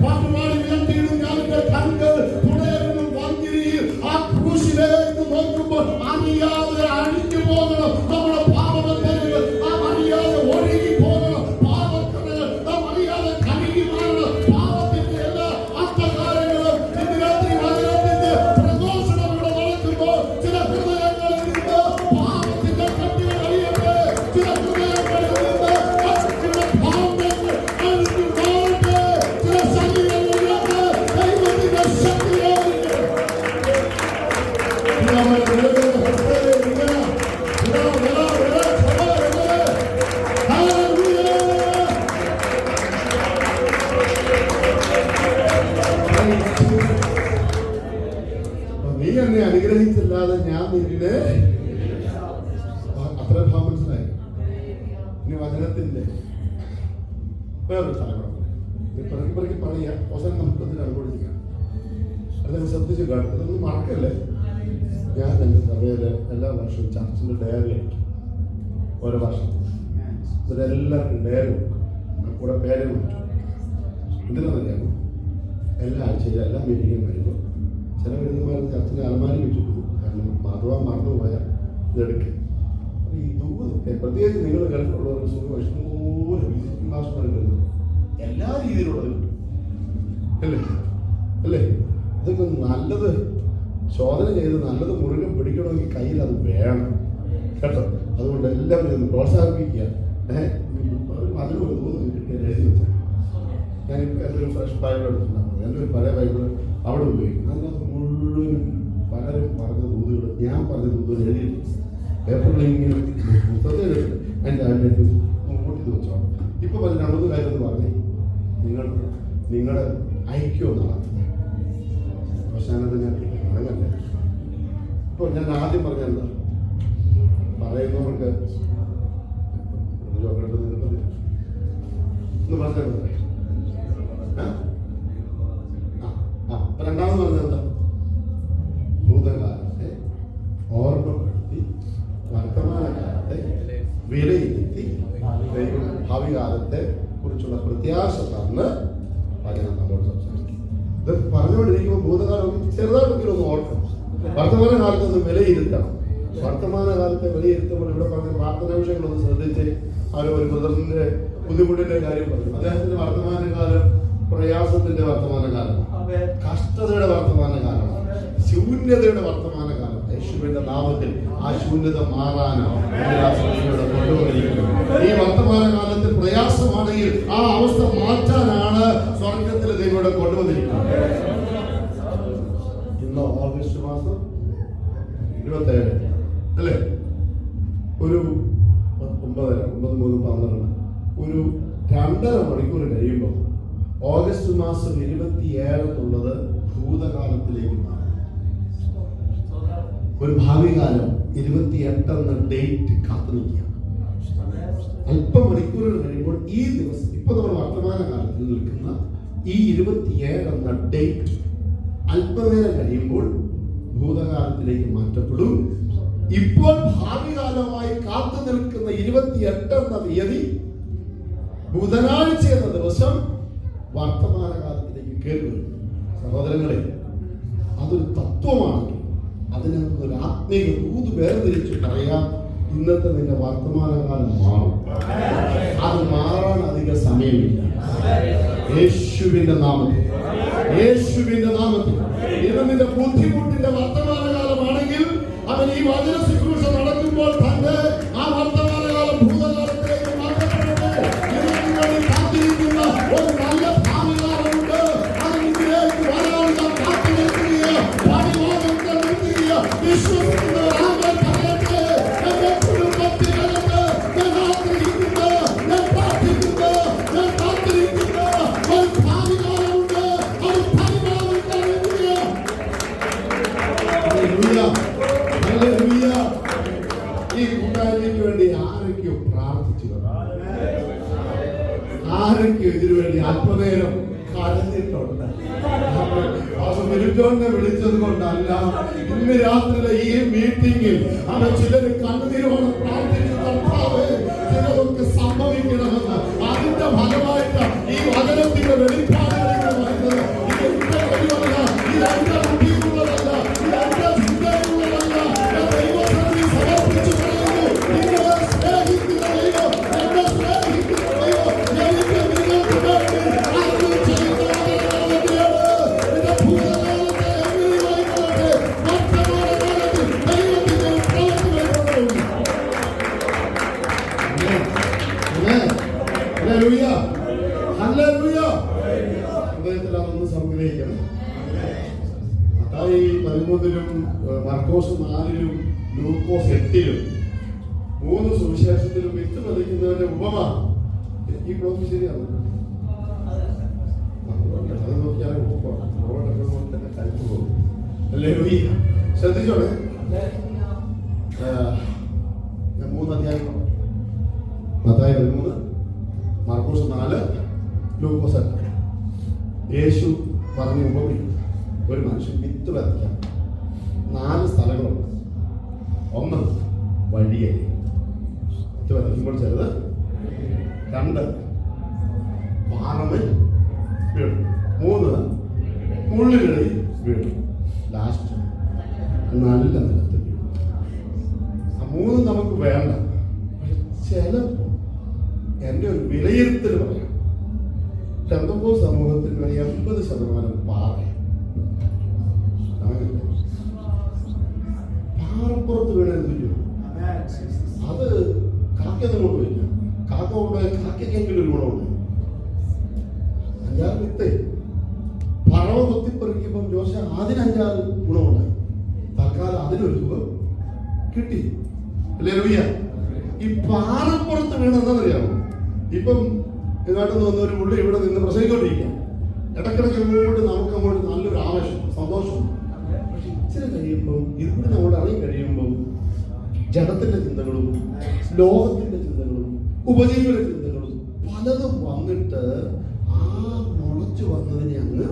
പാട്ടുപാടി ഉയർത്തിയിടും. ഞാനിന്റെ കണ്ണുകൾ തുടരുന്നു വഞ്ചിരിയിൽ ആ ക്രൂശിലേക്ക് നോക്കുമ്പോൾ അറിയാതെ അഴിഞ്ഞു പോകണം നമ്മുടെ പാപബന്ധങ്ങൾ. ആ അറിയാതെ ഒഴുകി പോകണം സംഭവം മനസ്സിലായി. ഇനി വചനത്തിന്റെ വേറൊരു തലമുറ പിറകി പറയുക. അവസാനം നമുക്കതിന് അനുഭവിക്കാം. അതൊക്കെ ശ്രദ്ധിച്ച് കാണും. അതൊന്നും മറക്കല്ലേ. ഞാൻ എൻ്റെ സഭയില് എല്ലാ വർഷവും ചർച്ചിൽ ഡയറി അയക്കും. ഓരോ വർഷം ഇവരെല്ലാവർക്കും ഡയറി കൊടുക്കും. കൂടെ പേരെ വിളിച്ചു. എന്തിനാണെന്നറിയാമോ? എല്ലാ ആഴ്ചയിലും എല്ലാ മീറ്റിങ്ങും വരുമ്പോൾ ചില വരുന്നമാർ ചർച്ചിനെ അലമാരി വെച്ചിട്ട് പോകും. കാരണം മറന്നുപോയാൽ ഇതെടുക്കുക. ഈ ദൂരമൊക്കെ പ്രത്യേകിച്ച് നിങ്ങൾ ഗൾഫുള്ളവർക്ക് സുഖം ഇഷ്ടംപോലെ വിസിറ്റിംഗ് മാസ്റ്റർമാർ വരുന്നു. എല്ലാ രീതിയിലുള്ളത് കിട്ടും അല്ലേ അല്ലേ? ഇതൊക്കെ നല്ലത് ശോധന ചെയ്ത് നല്ലത് മുറുകെ പിടിക്കണമെങ്കിൽ കയ്യിൽ അത് വേണം കേട്ടോ. അതുകൊണ്ട് എല്ലാവരും ഒന്ന് പ്രോത്സാഹിപ്പിക്കുക. അതിന് ഒരു തോന്നുന്നു കിട്ടിയാൽ എഴുതി വെച്ചാൽ ഞാനിപ്പോൾ എൻ്റെ ഒരു ഫ്രഷ് ബൈബിൾ എടുത്തിട്ടുണ്ടാകും. എൻ്റെ ഒരു പഴയ ബൈബിൾ അവിടെ ഉപയോഗിക്കും. അതിനകത്ത് മുഴുവനും പലരും പറഞ്ഞ ദൂതുകൾ ഞാൻ പറഞ്ഞ ദൂതുകൾ എഴുതിയിട്ടുണ്ട്. പേപ്പറിൽ ഇങ്ങനെ പുസ്തകത്തിൽ എഴുതിയിട്ടുണ്ട്. അതിൻ്റെ കൂട്ടി വെച്ചോളാം. ഇപ്പോൾ പറഞ്ഞ രണ്ടു കാര്യം എന്ന് പറഞ്ഞേ നിങ്ങളുടെ ഐക്യം നടത്തുന്നത് അവസാനത്ത് ഞാൻ അങ്ങനല്ല. ഇപ്പോൾ ഞാൻ ആദ്യം പറഞ്ഞ എന്താ പറയുന്നവർക്ക് ചോക്ലേറ്റ് നിർബന്ധില്ല എന്ന് പറഞ്ഞത്. രണ്ടാമത് പറഞ്ഞത് എന്താ? ഭൂതകാലത്തെ ഓർമ്മപ്പെടുത്തി വർത്തമാനകാലത്തെ വിലയിരുത്തി ഭാവി കാലത്തെ കുറിച്ചുള്ള പ്രത്യാശ തന്ന് വചനം നമ്മോട് സംസാരിക്കും. ഇത് പറഞ്ഞുകൊണ്ടിരിക്കുമ്പോൾ ഭൂതകാലം ചെറുതായിട്ടൊക്കെ ഒന്ന് ഓർക്കണം. വർത്തമാന കാലത്ത് ഒന്ന് വിലയിരുത്തണം. വർത്തമാന കാലത്തെ വിലയിരുത്തുമ്പോൾ ഇവിടെ പറഞ്ഞ പ്രാർത്ഥന വിഷയങ്ങളൊന്ന് ശ്രദ്ധിച്ച് ഒരു ബ്രദറിന്റെ ബുദ്ധിമുട്ടിന്റെ കാര്യം പറഞ്ഞു. അദ്ദേഹത്തിന്റെ വർത്തമാനകാലം പ്രയാസത്തിന്റെ വർത്തമാനകാലം, കഷ്ടതയുടെ വർത്തമാനകാലം, ശൂന്യതയുടെ വർത്തമാനകാലം. യേശുവിന്റെ നാമത്തിൽ ആ ശൂന്യത മാറാനാണ് കൊണ്ടുവന്നിരിക്കുന്നത്. ഈ വർത്തമാനകാലത്തിൽ പ്രയാസമാണെങ്കിൽ ആ അവസ്ഥ മാറ്റാനാണ് സ്വർഗത്തിലെ ദൈവം കൊണ്ടുവന്നിരിക്കുന്നത്. ഇന്ന് ഓഗസ്റ്റ് മാസം 27 അല്ലേ? ഒരു 9:03 ഒരു 2.5 മണിക്കൂർ കഴിയുമ്പോൾ ഓഗസ്റ്റ് മാസം 27 എന്നുള്ളത് ഭൂതകാലത്തിലേക്ക് മാറി. ഒരു ഭാവി കാലം 28 എന്ന ഡേറ്റ് കാത്തു നിൽക്കുക. അല്പം മണിക്കൂറുകൾ കഴിയുമ്പോൾ ഈ ദിവസം ഇപ്പൊ നമ്മൾ വർത്തമാന കാലത്തിൽ നിൽക്കുന്ന ഈ 27 എന്ന ഡേറ്റ് അല്പനേരം കഴിയുമ്പോൾ ഭൂതകാലത്തിലേക്ക് മാറ്റപ്പെടും. ഇപ്പോൾ ഭാവി കാലമായി കാത്തു നിൽക്കുന്ന 28 എന്ന തീയതി ബുധനാഴ്ച എന്ന ദിവസം വർത്തമാന കാലത്തിലേക്ക് കയറി വരും. സഹോദരങ്ങളെ, അതൊരു തത്വമാണ്. അതിനകത്ത് ഒരു ആത്മീയ ദൂത് വേർതിരിച്ച് പറയാം. ഇന്നത്തെ നിന്റെ വർത്തമാനകാലം മാറും. അത് മാറാൻ അധിക സമയമില്ല. യേശുവിന്റെ നാമത്തിൽ, യേശുവിന്റെ നാമത്തിൽ. ഇത് നിന്റെ ബുദ്ധിമുട്ടിന്റെ വർത്തമാനകാലമാണെങ്കിൽ അവൻ ഈ വചന ശുശ്രൂഷ നടക്കുമ്പോൾ തന്നെ ആ വർത്തമാനകാലം ഭൂതകാലത്തിലേക്ക് മാറ്റപ്പെടട്ടെ. കാത്തിരിക്കുന്ന ഒരു നല്ല ഭാവികാലമുണ്ട്. അതിലേക്ക് വരാൻ ഞാൻ കാത്തു നിൽക്കുക. പണിവാദങ്ങൾ നിർത്തുക. വിശ്വസിക്കുന്ന ആമേൻ പറയട്ടെ. എന്റെ കുടുംബത്തിനകത്ത് ഞാൻ ആഗ്രഹിക്കുന്ന, ഞാൻ പ്രാർത്ഥിക്കുന്ന, ഞാൻ കാത്തിരിക്കുന്ന ഒരു ഭാവികാലമുണ്ട്. അത് പണിവാദങ്ങൾ നിർത്തുക. ഈ കൂട്ടായ്മയ്ക്ക് വേണ്ടി ആരൊക്കെയോ പ്രാർത്ഥിച്ചു, ആരൊക്കെയോ ഇതിനു വേണ്ടി അല്പനേരം കരഞ്ഞിട്ടുണ്ട്. മിനിറ്റോനെ വിളിച്ചത് കൊണ്ടല്ല, ഇന്ന് രാത്രിയിലെ ഈ മീറ്റിംഗിൽ അവൻ ചിലര് കണ്ണുനീരോടെ പ്രാർത്ഥിച്ചു, കർത്താവേ ചിലർക്ക് സംഭവിക്കണമെന്ന്. അതിന്റെ ഫലമായിട്ട് ഈ വചനത്തിന്റെ വെളിപ്പാടുകൾ വരുന്നത്. ഇതെന്റെ കഴിവല്ല, ഇതെന്റെ ബുദ്ധിയുള്ളതല്ല, ഇതെന്റെ ചിന്തയുള്ളതല്ല. ദൈവസന്നിധി സമർപ്പിച്ചു പറയുന്നു, നിങ്ങളെ സ്നേഹിക്കുന്ന ദൈവം, എന്നെ സ്നേഹിക്കുന്ന ദൈവം എനിക്ക് നിങ്ങൾക്ക് വേണ്ടി അത് ചെയ്യുന്നതാണ്. എന്റെ ഭൂതകാലത്തെ എങ്ങനെയായിക്കൊള്ളട്ടെ, വർത്തമാനകാലത്തിൽ ദൈവത്തിന്റെ പ്രവർത്തനങ്ങളുണ്ട്. ഹൃദയത്തിലതൊന്ന് സംഗ്രഹിക്കണം. മത്തായി 13-ലും മർക്കോസ് 4-ലും ലൂക്കോസ് 8-ലും 3 സുവിശേഷത്തിലും വിത്ത് പതിക്കുന്നവന്റെ ഉപമ. ഈ ക്ലോസ് ശരിയാണ്. അത് നോക്കിയാൽ കഴിച്ചു പോകും അല്ലേ? ശ്രദ്ധിച്ചോളെ, ഞാൻ 3 13 അധ്യായം, മത്തായി 13, മാർക്കോസ് 4, ലൂക്കോസ് 8. യേശു പറഞ്ഞ ഉപമയിൽ ഒരു മനുഷ്യൻ വിത്ത് വിതയ്ക്കാൻ 4 സ്ഥലങ്ങളുണ്ട്. ഒന്ന് വഴിയെ വിത്ത് വിതയ്ക്കുമ്പോൾ ചിലത്, 2 പാറമേൽ വീഴും, 3 മുള്ളുകളിൽ വീഴും, ലാസ്റ്റ് നല്ല നിലത്ത് വീഴും. ആ 3 നമുക്ക് വേണ്ട. ചിലപ്പോൾ എൻ്റെ ഒരു വിലയിരുത്തൽ പറയാം, പെന്തക്കോസ്ത് സമൂഹത്തിൽ ഒരു 80% പാറയാണ്. പാറപ്പുറത്ത് വീണെന്തില്ലോ അത് കാക്കയൊന്നും കൊണ്ടുപോയില്ല. കാക്ക കൊണ്ടുപോയാൽ കാക്കയ്ക്കെങ്കിലും ഒരു ഗുണമുണ്ട്. 5-6 വിത്ത് പറവ കൊത്തിപ്പറിക്കുമ്പം ജോഷ അതിന് 5-6 ഗുണമുണ്ടായി. തൽക്കാലം അതിനൊരു സുഖം കിട്ടി. ഹല്ലേലൂയ. ഈ പാറപ്പുറത്ത് വീണെന്നറിയാമോ? ഇപ്പം ഇങ്ങോട്ട് വന്ന ഒരു പുള്ളി ഇവിടെ നിന്ന് പ്രസംഗിക്കൊണ്ടിരിക്കാം. ഇടയ്ക്കിടയ്ക്ക് അങ്ങോട്ട് നമുക്ക് അങ്ങോട്ട് നല്ലൊരു ആവേശം, സന്തോഷം. പക്ഷെ ഇച്ചിരി കഴിയുമ്പം ഇതിവിടെ നമ്മൾ അറിയി കഴിയുമ്പം ജഡത്തിന്റെ ചിന്തകളും ലോകത്തിന്റെ ചിന്തകളും ഉപജീവന ചിന്തകളും പലതും വന്നിട്ട് ആ മുളച്ചു വന്നതിനെ അങ്ങ്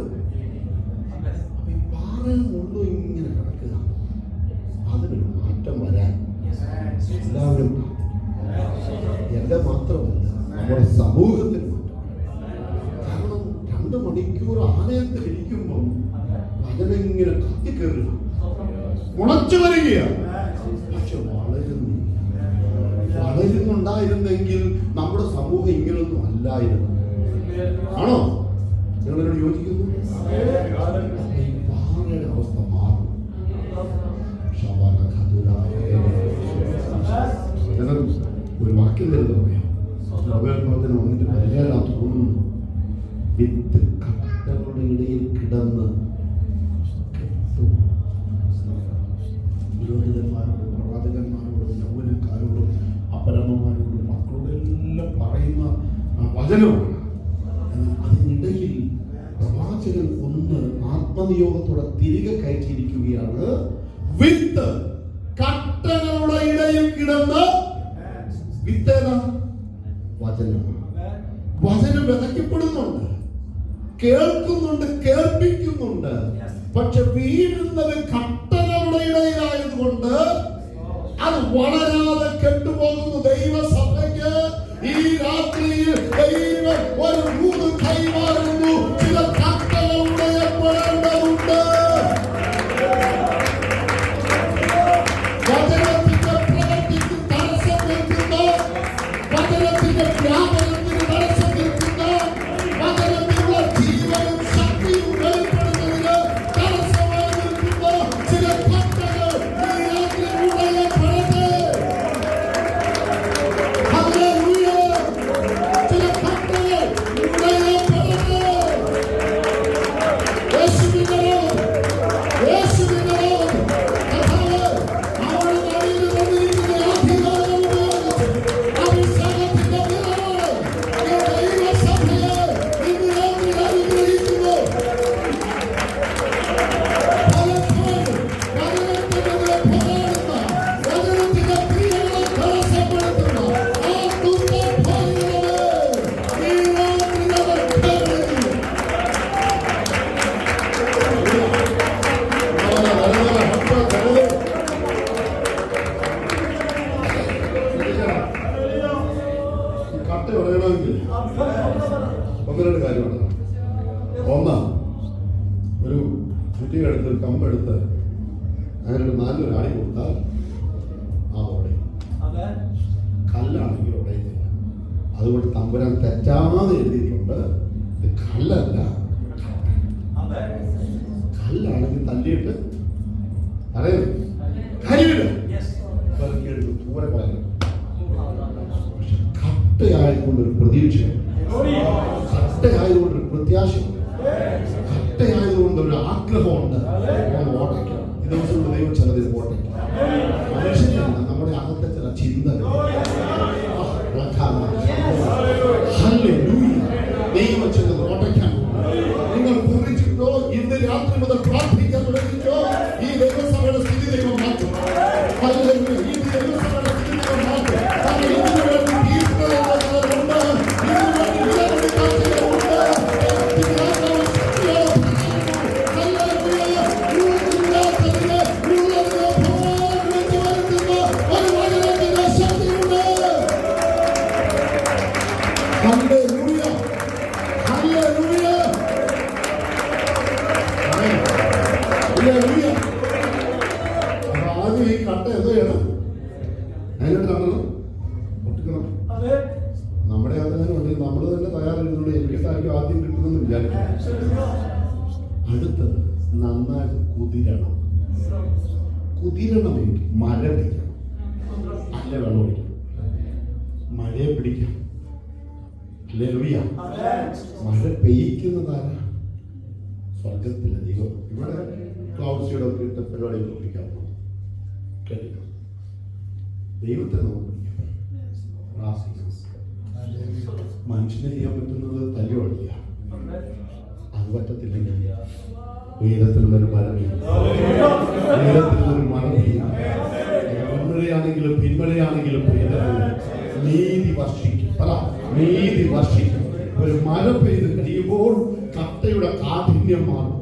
പാറയിൽ കൊണ്ടു ഇങ്ങനെ കിടക്കുക. അതിനൊരു മാറ്റം വരാൻ എല്ലാവരും, എന്റെ മാത്രമല്ല നമ്മുടെ സമൂഹത്തിന് മാറ്റം. കാരണം 2 മണിക്കൂർ ആലയത്തിൽ ഇരിക്കുമ്പം അതിനെങ്ങനെ കത്തിക്കയറി മുളച്ചു വരികയാണ്. പക്ഷെ വളരുന്നുണ്ടായിരുന്നെങ്കിൽ നമ്മുടെ സമൂഹം ഇങ്ങനൊന്നും അല്ലായിരുന്നു. ആണോ? നിങ്ങളോട് യോജിക്കുന്നു? ഈ പാറയുടെ അവസ്ഥ മാറും. ഒരു വാക്യം തരുന്ന പറയാം. ഉപയോഗത്തിന് വന്നിട്ട് പരിചയമില്ലാത്ത തോന്നുന്നു. വിത്ത് കട്ടകളുടെ ഇടയിൽ കിടന്ന് പുരോഹിതന്മാരോടും പ്രവാചകന്മാരോടും യൗവനക്കാരോടും അപ്പരമ്മമാരോടും മക്കളോടും എല്ലാം പറയുന്ന വചനമാണ്. അതിനിടയിൽ പ്രവാചകൻ ഒന്ന് ആത്മനിയോഗത്തോടെ തിരികെ കയറ്റിയിരിക്കുകയാണ്. വിത്ത് കട്ടകളുടെ ഇടയിൽ കിടന്ന്, വിത്ത് ഏതാ? വചനമാണ്. വചനം വിതയ്ക്കപ്പെടുന്നുണ്ട്, കേൾക്കുന്നുണ്ട്, കേൾപ്പിക്കുന്നുണ്ട്. പക്ഷെ വീഴുന്നത് കട്ടകളുടെ ഇടയിലായതുകൊണ്ട് അത് വളരാതെ കെട്ടുപോകുന്നു. ദൈവസഭയ്ക്ക് ഈ രാത്രിയിൽ ദൈവം ഒരു 3 കൈമാറുന്നു. ചില കട്ടകൾ ഉടയപ്പെടേണ്ടതുണ്ട്. വചനത്തിന്റെ പ്രവൃത്തിക്ക് തടസ്സം നിൽക്കുന്ന, വചനത്തിന്റെ വ്യാപനത്തിന് തടസ്സം നിൽക്കുന്ന, വചനത്തിലുള്ള ജീവനും ശക്തിയും വെളിപ്പെടുന്നതിന് തടസ്സമായി നിൽക്കുന്ന ചില കട്ടകൾ ഈ രാത്രി ഉടയപ്പെടട്ടെ. ഹല്ലേലൂയ. ചില കട്ടകൾ ഉടയപ്പെടട്ടെ. യേശുവിന്റെ കട്ട പറയണമെങ്കിൽ 1-2 കാര്യമാണ്. ഒന്ന്, ഒരു കുട്ടിയെടുത്ത് ഒരു കമ്പെടുത്ത് അതിനൊരു 4 ആണി കൊടുത്താൽ ആ ഉടയും. കല്ലാണെങ്കിൽ ഉടയുന്നില്ല. അതുകൊണ്ട് തമ്പുരാൻ തെറ്റാതെ എഴുതിയിട്ടുണ്ട്, ഇത് കല്ലല്ല. കല്ലാണെങ്കിൽ തല്ലിയിട്ട് അറിയുന്നു കാര്യമില്ല, പൂരെ പറയാം. പക്ഷെ കട്ടയായതുകൊണ്ടൊരു പ്രതീക്ഷ, കട്ടയായതുകൊണ്ടൊരു പ്രത്യാശയുണ്ട്, കട്ടയായതുകൊണ്ടൊരു ആഗ്രഹമുണ്ട്. ഓട്ടയ്ക്കാം ഈ ദിവസമുള്ള ദൈവം ചിലതിൽ ഓട്ടയ്ക്കാം. മനുഷ്യനല്ല, നമ്മുടെ അകത്തെ ചില ചിന്തകൾ. ദൈവം ചിലത് ഓട്ടയ്ക്കാൻ. നിങ്ങൾ കുറിച്ചിട്ടോ ഇന്ന് രാത്രി മുതൽ പ്രാർത്ഥിക്കാൻ തുടങ്ങിച്ചോ, ഈ ദൈവസഭയുടെ സ്ഥിതി ദൈവം മാറ്റും. ഈ ദൈവസഭയുടെ സ്ഥിതി ദൈവം മാറ്റും. വിചാരിക്കണം. അടുത്തത് നന്നായിട്ട് കുതിരണം. കുതിരണമെങ്കിൽ മഴ പിടിക്കണം, നല്ല വെള്ളം ഒഴിക്കണം, മഴയെ പിടിക്കാം. ഹല്ലേലൂയ. മഴ പെയ്യിക്കുന്നതാരാ? സ്വർഗത്തിലെ ദൈവം. ഇവിടെ ക്ലൗഡ്സിയുടെ ഒക്കെ ഇട്ട പരിപാടി ഒപ്പിക്കാൻ കേട്ടില്ല. ദൈവത്തെ നമുക്ക് മനുഷ്യനെ ചെയ്യാൻ പറ്റുന്നത് തല്ലുകൊള്ളില്ല. അത് പറ്റത്തില്ലെങ്കിൽ വേദത്തിലുള്ളൊരു മഴ പെയ്യും, വേദത്തിലുള്ളൊരു മഴ പെയ്യും. മുൻമഴയാണെങ്കിലും പിന്മഴയാണെങ്കിലും നീതി വർഷിക്കും. പറ, നീതി വർഷിക്കും. ഒരു മഴ പെയ്ത് കഴിയുമ്പോൾ കട്ടയുടെ കാഠിന്യം മാറും.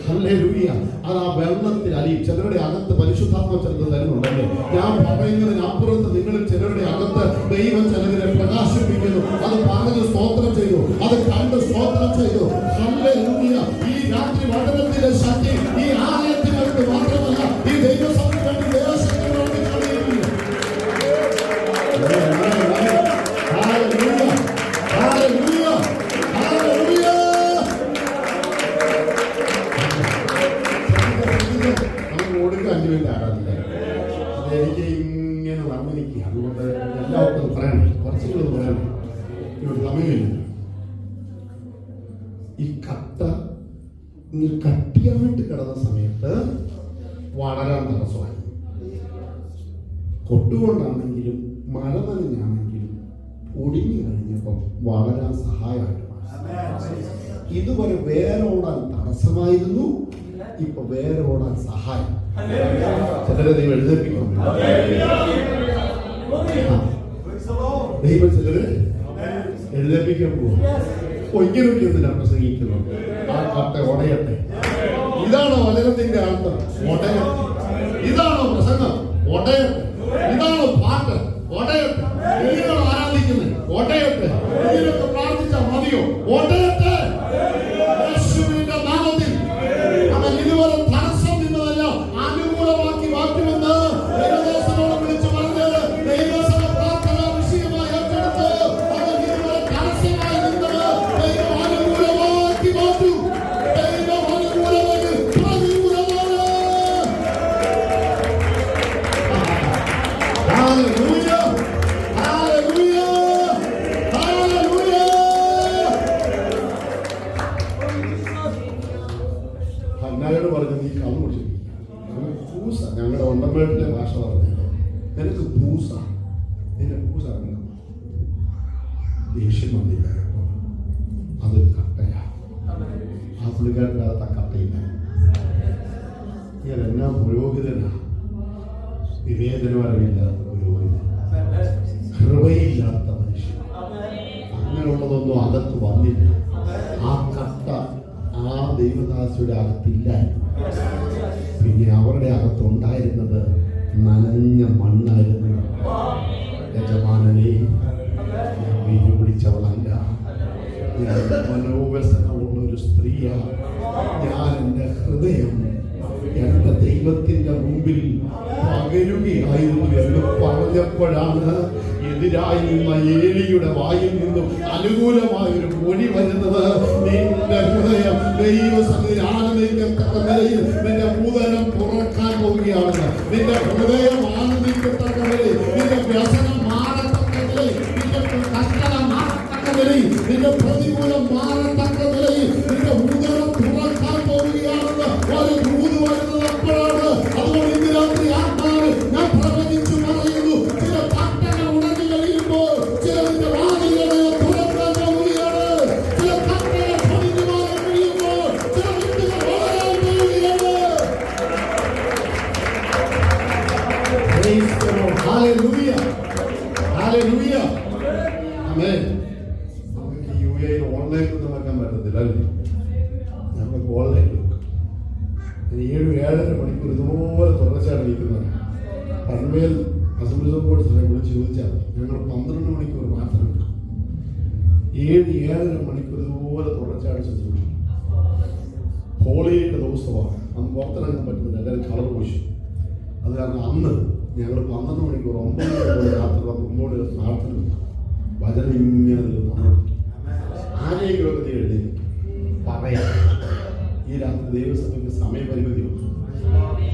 ഹല്ലേലൂയ. അത് ആ വെള്ളത്തിൽ അലിയും. ചിലരുടെ അകത്ത് പരിശുദ്ധാത്മ ചിലത് തരുന്നുണ്ടല്ലേ? ഞാൻ പറയുന്നതിനപ്പുറത്ത് നിങ്ങളിൽ ചിലരുടെ അകത്ത് ദൈവം ചിലതിനെ പ്രകാശിപ്പിക്കുന്നു. അത് പറഞ്ഞ് സ്തോത്രം ചെയ്തു, അത് കണ്ട് സ്തോത്രം ചെയ്തു. ഹല്ലേലൂയ. ഈ രാത്രി വചനത്തിന്റെ ശക്തി ഈ ആലയത്തിനകത്ത് മാത്രമല്ല, ഈ ദൈവസഭയ്ക്ക് വേണ്ടി ദേശത്തിന് വേണ്ടി കളിയില്ല. Hallelujah, hallelujah, hallelujah. കൊടുക്കുക 5 മിനിറ്റ് ആരാധിക്കാൻ. അത് എനിക്ക് ഇങ്ങനെ വർണ്ണിക്കുക. അതുകൊണ്ട് എല്ലാവർക്കും പറയണം, കുറച്ചുകൂടെ പറയണം. ഇവിടെ സമയമില്ല. ഈ കട്ട കട്ടിയായിട്ട് കിടന്ന സമയത്ത് വളരാൻ തടസ്സമായി. കൊട്ടുകൊണ്ടാണെങ്കിലും മഴ നനഞ്ഞാണെങ്കിലും ഒടിഞ്ഞു കഴിഞ്ഞപ്പം വളരാൻ സഹായമായിട്ട്. ഇതുവരെ വേരോടാൻ തടസ്സമായിരുന്നു, ഇപ്പൊ വേരോടാൻ സഹായം. ചിലരെ ദൈവം എഴുന്നേൽപ്പിക്കണം. ദൈവം ചിലര് എഴുന്നേൽപ്പിക്കാൻ പോകും. ഇങ്ങനെയൊക്കെ എന്തിനാ പ്രസംഗിക്കുന്നത്? ആ കട്ട ഉടയട്ടെ. ഇതാണോ വചനത്തിന്റെ അർത്ഥം? ഉടയട്ടെ. ഇതാണോ പ്രസംഗം? ഉടയട്ടെ. ഇതാണോ പാട്ട്? ഉടയട്ടെ. ഇങ്ങനെയാണോ ആരാധിക്കുന്നത്? ഉടയട്ടെ. ഇങ്ങനെയൊക്കെ പ്രാർത്ഥിച്ചാൽ മതിയോ? ഉടയട്ടെ. യേശുവിന്റെ നാമത്തിൽ അവൻ ഇതുവരെ തടസ്സം നിന്നതല്ല അനുകൂലമാക്കി മാറ്റുമെന്ന് ദൈവദാസനോട് വിളിച്ചു പറഞ്ഞത് ദൈവസഭ പ്രാർത്ഥന വിഷയമായി ഏറ്റെടുത്ത് അവൻ ഇതുവരെ തടസ്സമായി നിന്നത് ദൈവം അനുകൂലമാക്കി മാറ്റും. ദൈവം അനുകൂലമായി പ്രതികൂലമാണ്. Hallelujah, hallelujah, hallelujah. അന്നായോട് പറഞ്ഞു, നീ കള്ളു കുടിച്ചിരിക്കുക. പൂസ, ഞങ്ങളുടെ ഒണ്ടമ്പേട്ടിലെ ഭാഷ പറഞ്ഞത്, നിനക്ക് പൂസ, നിന്റെ പൂസ ദേഷ്യം വന്നില്ല. അതൊരു കട്ടയാ. ആ പുള്ളിക്കാരൻ്റെ അകത്ത് ആ കട്ടയില്ല. ഇയാൾ എന്നാ പുരോഹിതനാ? വിവേചനപരമില്ലാത്ത പുരോഹിതൻ, കൃപയില്ലാത്ത മനുഷ്യൻ. അങ്ങനെയുള്ളതൊന്നും അകത്ത് വന്നില്ല. ആ കട്ട ആ ദൈവദാസിയുടെ അകത്തില്ലായിരുന്നു. പിന്നെ അവരുടെ അകത്തുണ്ടായിരുന്നത് നനഞ്ഞ മണ്ണായിരുന്നു. യജമാനനെ, വീഞ്ഞു പിടിച്ചവളല്ല, ഞാൻ മനോവ്യസനമുള്ള ഒരു സ്ത്രീയാ. ഞാൻ എൻ്റെ ഹൃദയം എൻ്റെ ദൈവത്തിൻ്റെ മുമ്പിൽ പകരുകയായിരുന്നു എന്ന് പറഞ്ഞപ്പോഴാണ് എതിരായി നിന്ന ഏലിയുടെ വായിൽ നിന്നും അനുകൂലമായൊരു മൊഴി വരുന്നത്. നിന്റെ ഹൃദയം ദൈവസന്നിധിയിൽ ആനന്ദിക്കത്തക്ക നിലയിൽ നിന്റെ ഉദരം തുറക്കാൻ പോവുകയാണ്. നിന്റെ ഹൃദയം ആനന്ദിക്കത്തക്ക നിലയിൽ, നിന്റെ വ്യസനം മാറത്തക്ക നിലയിൽ, നിന്റെ കഷ്ടത മാറത്തക്ക നിലയിൽ, നിന്റെ പ്രതികൂലം മാറത്തക്ക നിലയിൽ നിന്റെ ഉദരം തുറക്കാൻ പോവുകയാണെന്ന് ഒരു ദൂത് വരുന്നത് അപ്പോഴാണ്. അതുകൊണ്ട് ഇന്ന് രാത്രി ആത്മാവ് ഞാൻ പ്രവചിച്ചു പറയുന്നു, ചില കട്ടകൾ ഉടഞ്ഞു കഴിയുമ്പോൾ ചിലതിന്റെ വാതിലുകളെ തുറക്കാൻ പോവുകയാണ്. ചില കട്ടകൾ പൊടിഞ്ഞു മാറാൻ കഴിയുമ്പോൾ ചില വിത്തുകൾ വളരാൻ പോവുകയാണ്. ഹല്ലേലൂയ, ഹല്ലേലൂയ, ആമേൻ. നമുക്ക് യുഎഇ ഓൺലൈൻ ഒന്നും വെക്കാൻ പറ്റത്തില്ല അല്ലേ? നമുക്ക് ഓൺലൈൻ വെക്കും. 7-7.5 മണിക്കൂർ ഇതുപോലെ തുടർച്ചയാണ് ഇരിക്കുന്നത്. പൺവേൽ അസംബ്ലി സപ്പോർട്ട്സിനെ വിളിച്ച് ചോദിച്ചാൽ ഞങ്ങൾ 12 മണിക്കൂർ മാത്രം എടുക്കും. 7-7.5 മണിക്കൂർ ഇതുപോലെ തുടർച്ചയാണ് ശുശ്രൂഷിക്കും. ഹോളിയുടെ ദിവസമാണ്, അന്ന് പുറത്തിറങ്ങാൻ പറ്റുന്നില്ല, എല്ലാവരും കളർ പൂശും. അത് കാരണം അന്ന് ഞങ്ങൾ 12 മണിക്കൂർ 9 മണിക്കൂർ രാത്രി 9 പ്രാർത്ഥന വചനം ഇങ്ങനെ ആരെങ്കിലും ഒക്കെ എഴുതി ദൈവസഭയ്ക്ക് സമയപരിമിതിയുണ്ട്.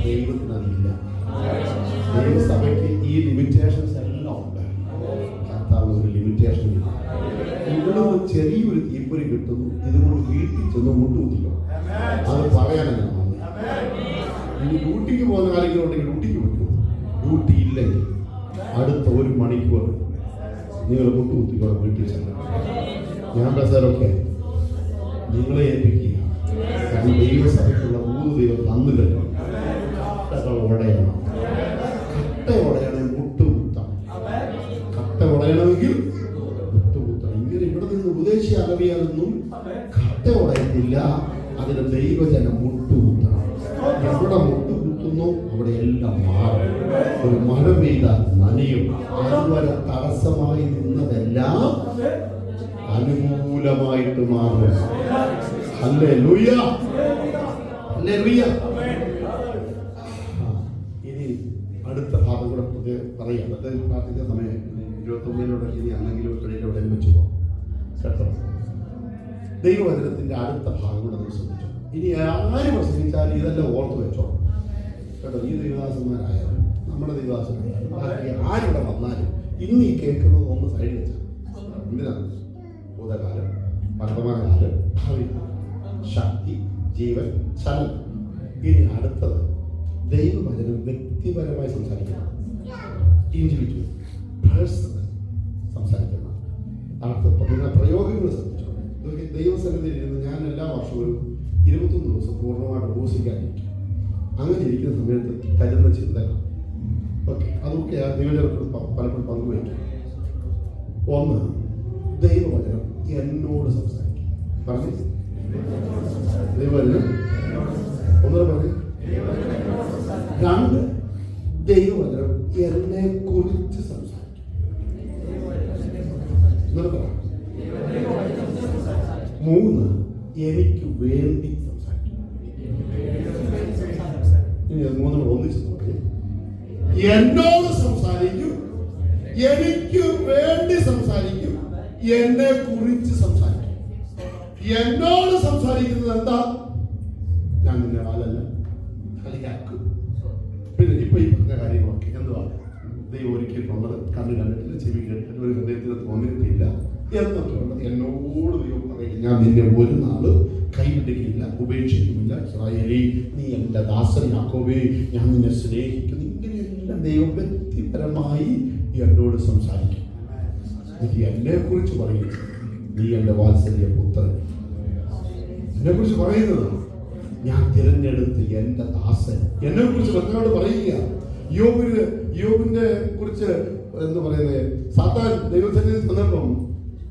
ദൈവത്തിന് അതില്ല. ദൈവസഭയ്ക്ക് ഈ ലിമിറ്റേഷൻസ് എല്ലാം ഉണ്ട്. കർത്താവ് ഒരു ലിമിറ്റേഷൻ ഇല്ല. ഇവിടെ ചെറിയൊരു തീപ്പൊരി കിട്ടുന്നു, ഇതുകൊണ്ട് വീട്ടിൽ ചെന്ന് മുട്ടുകുത്തിക്കണം. അത് പറയാനാണ് ഞാൻ വന്നത്. ഇനി ഡ്യൂട്ടിക്ക് പോകുന്ന ആരെങ്കിലും ഉണ്ടെങ്കിൽ ഡ്യൂട്ടിക്ക് പറ്റുമോ? ഡ്യൂട്ടി ഇല്ലെങ്കിൽ അടുത്ത 1 മണിക്കൂർ നിങ്ങൾ മുട്ടുകുത്തിക്കണം വീട്ടിൽ ചെന്ന്. ഞാൻ ബസാറൊക്കെ നിങ്ങളെ ഏൽപ്പിക്കുക. കാരണം ദൈവസഭയ്ക്കുള്ള 3 ദൈവം തന്നു കഴിഞ്ഞു. കട്ടകൾ ഉടയണം. കട്ട ഉടയണമെങ്കിൽ മുട്ടുകുത്തണം. കട്ട ഉടയണമെങ്കിൽ മുട്ടുകുത്തണം. ഇങ്ങനെ ഇവിടെ നിന്ന് ഉപദേശി അറിയാതൊന്നും കട്ട ഉടയത്തില്ല. അതിന് ദൈവജനം മുട്ടുകുത്തണം. എവിടെ മുട്ടുകുത്തുന്നു അവിടെ എല്ലാം മാറും. ഒരു മഴ പെയ്താൽ നനയും. അതുവരെ തടസ്സമായി നിന്നതെല്ലാം അനുകൂലമായിട്ട് മാറും. Hallelujah, hallelujah. ഇനി അടുത്ത ഭാഗം കൂടെ പറയാം. അത് പ്രാർത്ഥിക്കുന്ന സമയം 29 ഇനി ആണെങ്കിലും ഇവിടെ വെച്ച് പോകാം കേട്ടോ. ദൈവവചനത്തിന്റെ അടുത്ത ഭാഗം കൂടെ നമ്മൾ ശ്രദ്ധിച്ചു. ഇനി ആര് പ്രസംഗിച്ചാലും ഇതെല്ലാം ഓർത്ത് വെച്ചോ കേട്ടോ. ഈ ദൈവദാസന്മാരായാലും നമ്മുടെ ദൈവദാസന്മാരായാലും ബാക്കി ആരിവിടെ വന്നാലും ഇന്ന് ഈ കേൾക്കുന്നത് ഒന്ന് സൈഡിൽ വെച്ചാൽ എന്തിനാണ്? ഭൂതകാലം, വർത്തമാനകാലം, ഭാവി, ശക്തി, ജീവൻ, ചലനം. ഇനി അടുത്തത് ദൈവവചനം വ്യക്തിപരമായി സംസാരിക്കണം. ഇൻഡിവിജ്വൽ പേഴ്സണൽ സംസാരിക്കണം. അടുത്ത പ്രയോഗങ്ങൾ ശ്രദ്ധിച്ചു. ദൈവസന്നിധിയിൽ ഇരുന്ന് ഞാൻ എല്ലാ വർഷവും 21 ദിവസം പൂർണ്ണമായിട്ട് ഉപവസിക്കാനിരിക്കും. അങ്ങനെ ഇരിക്കുന്ന സമയത്ത് കരുതുന്ന ചിന്തകൾ ഓക്കെ അതൊക്കെ ദൈവജനത്തോട് പലപ്പോഴും പങ്കുവയ്ക്കും. ഒന്ന്, ദൈവവചനം എന്നോട് സംസാരിക്കും. പറഞ്ഞു ദൈവവചനം ഒന്നുകൂടെ പറഞ്ഞു. 2, ദൈവവചനം എന്നെ കുറിച്ച് സംസാരിക്കും. 3, എനിക്ക് വേണ്ടി സംസാരിക്കും. ഇനി 3 ഒന്നിച്ച് നോക്കി. എന്നോട് സംസാരിക്കും, എനിക്ക് വേണ്ടി സംസാരിക്കും, എന്നെ കുറിച്ച് സംസാരിക്കും. എന്നോട് സംസാരിക്കുന്നത് എന്താ? ഞാൻ നിന്നെ ആളല്ല കളിയാക്കും. പിന്നെ ഇപ്പൊ ഈ പറഞ്ഞ കാര്യങ്ങളൊക്കെ എന്തുവാ? ദൈവം ഒരുക്കിയിട്ടുള്ളത് കണ്ണ് കണ്ടിട്ടില്ല, ചെവി കേട്ടിട്ടില്ല, ഒരു ഹൃദയത്തിന് തോന്നിയിട്ടില്ല എന്നൊക്കെ ഉള്ളത് എന്നോട് ദൈവം പറയും. ഞാൻ നിന്നെ ഒരു നാള് കൈവിടുകയില്ല, ഉപേക്ഷിക്കുമില്ല. ഇസ്രായേലേ, നീ എൻ്റെ ദാസൻ യാക്കോബേ, ഞാൻ നിന്നെ സ്നേഹിക്കുന്നു. ഇങ്ങനെയെല്ലാം ദൈവം വ്യക്തിപരമായി എന്നോട് സംസാരിക്കും. എനിക്ക് എന്നെ കുറിച്ച് പറയും, നീ എൻ്റെ വാത്സല്യ പുത്രൻ. എന്നെ കുറിച്ച് പറയുന്നത് ഞാൻ തിരഞ്ഞെടുത്ത് എൻ്റെ ദാസൻ. എന്നെ കുറിച്ച് മറ്റൊരാളോട് പറയുക. യോബിനെ കുറിച്ച് എന്ന് പറയുന്നത് സാത്താൻ ദൈവസന്നിധിയിൽ ചെന്നപ്പം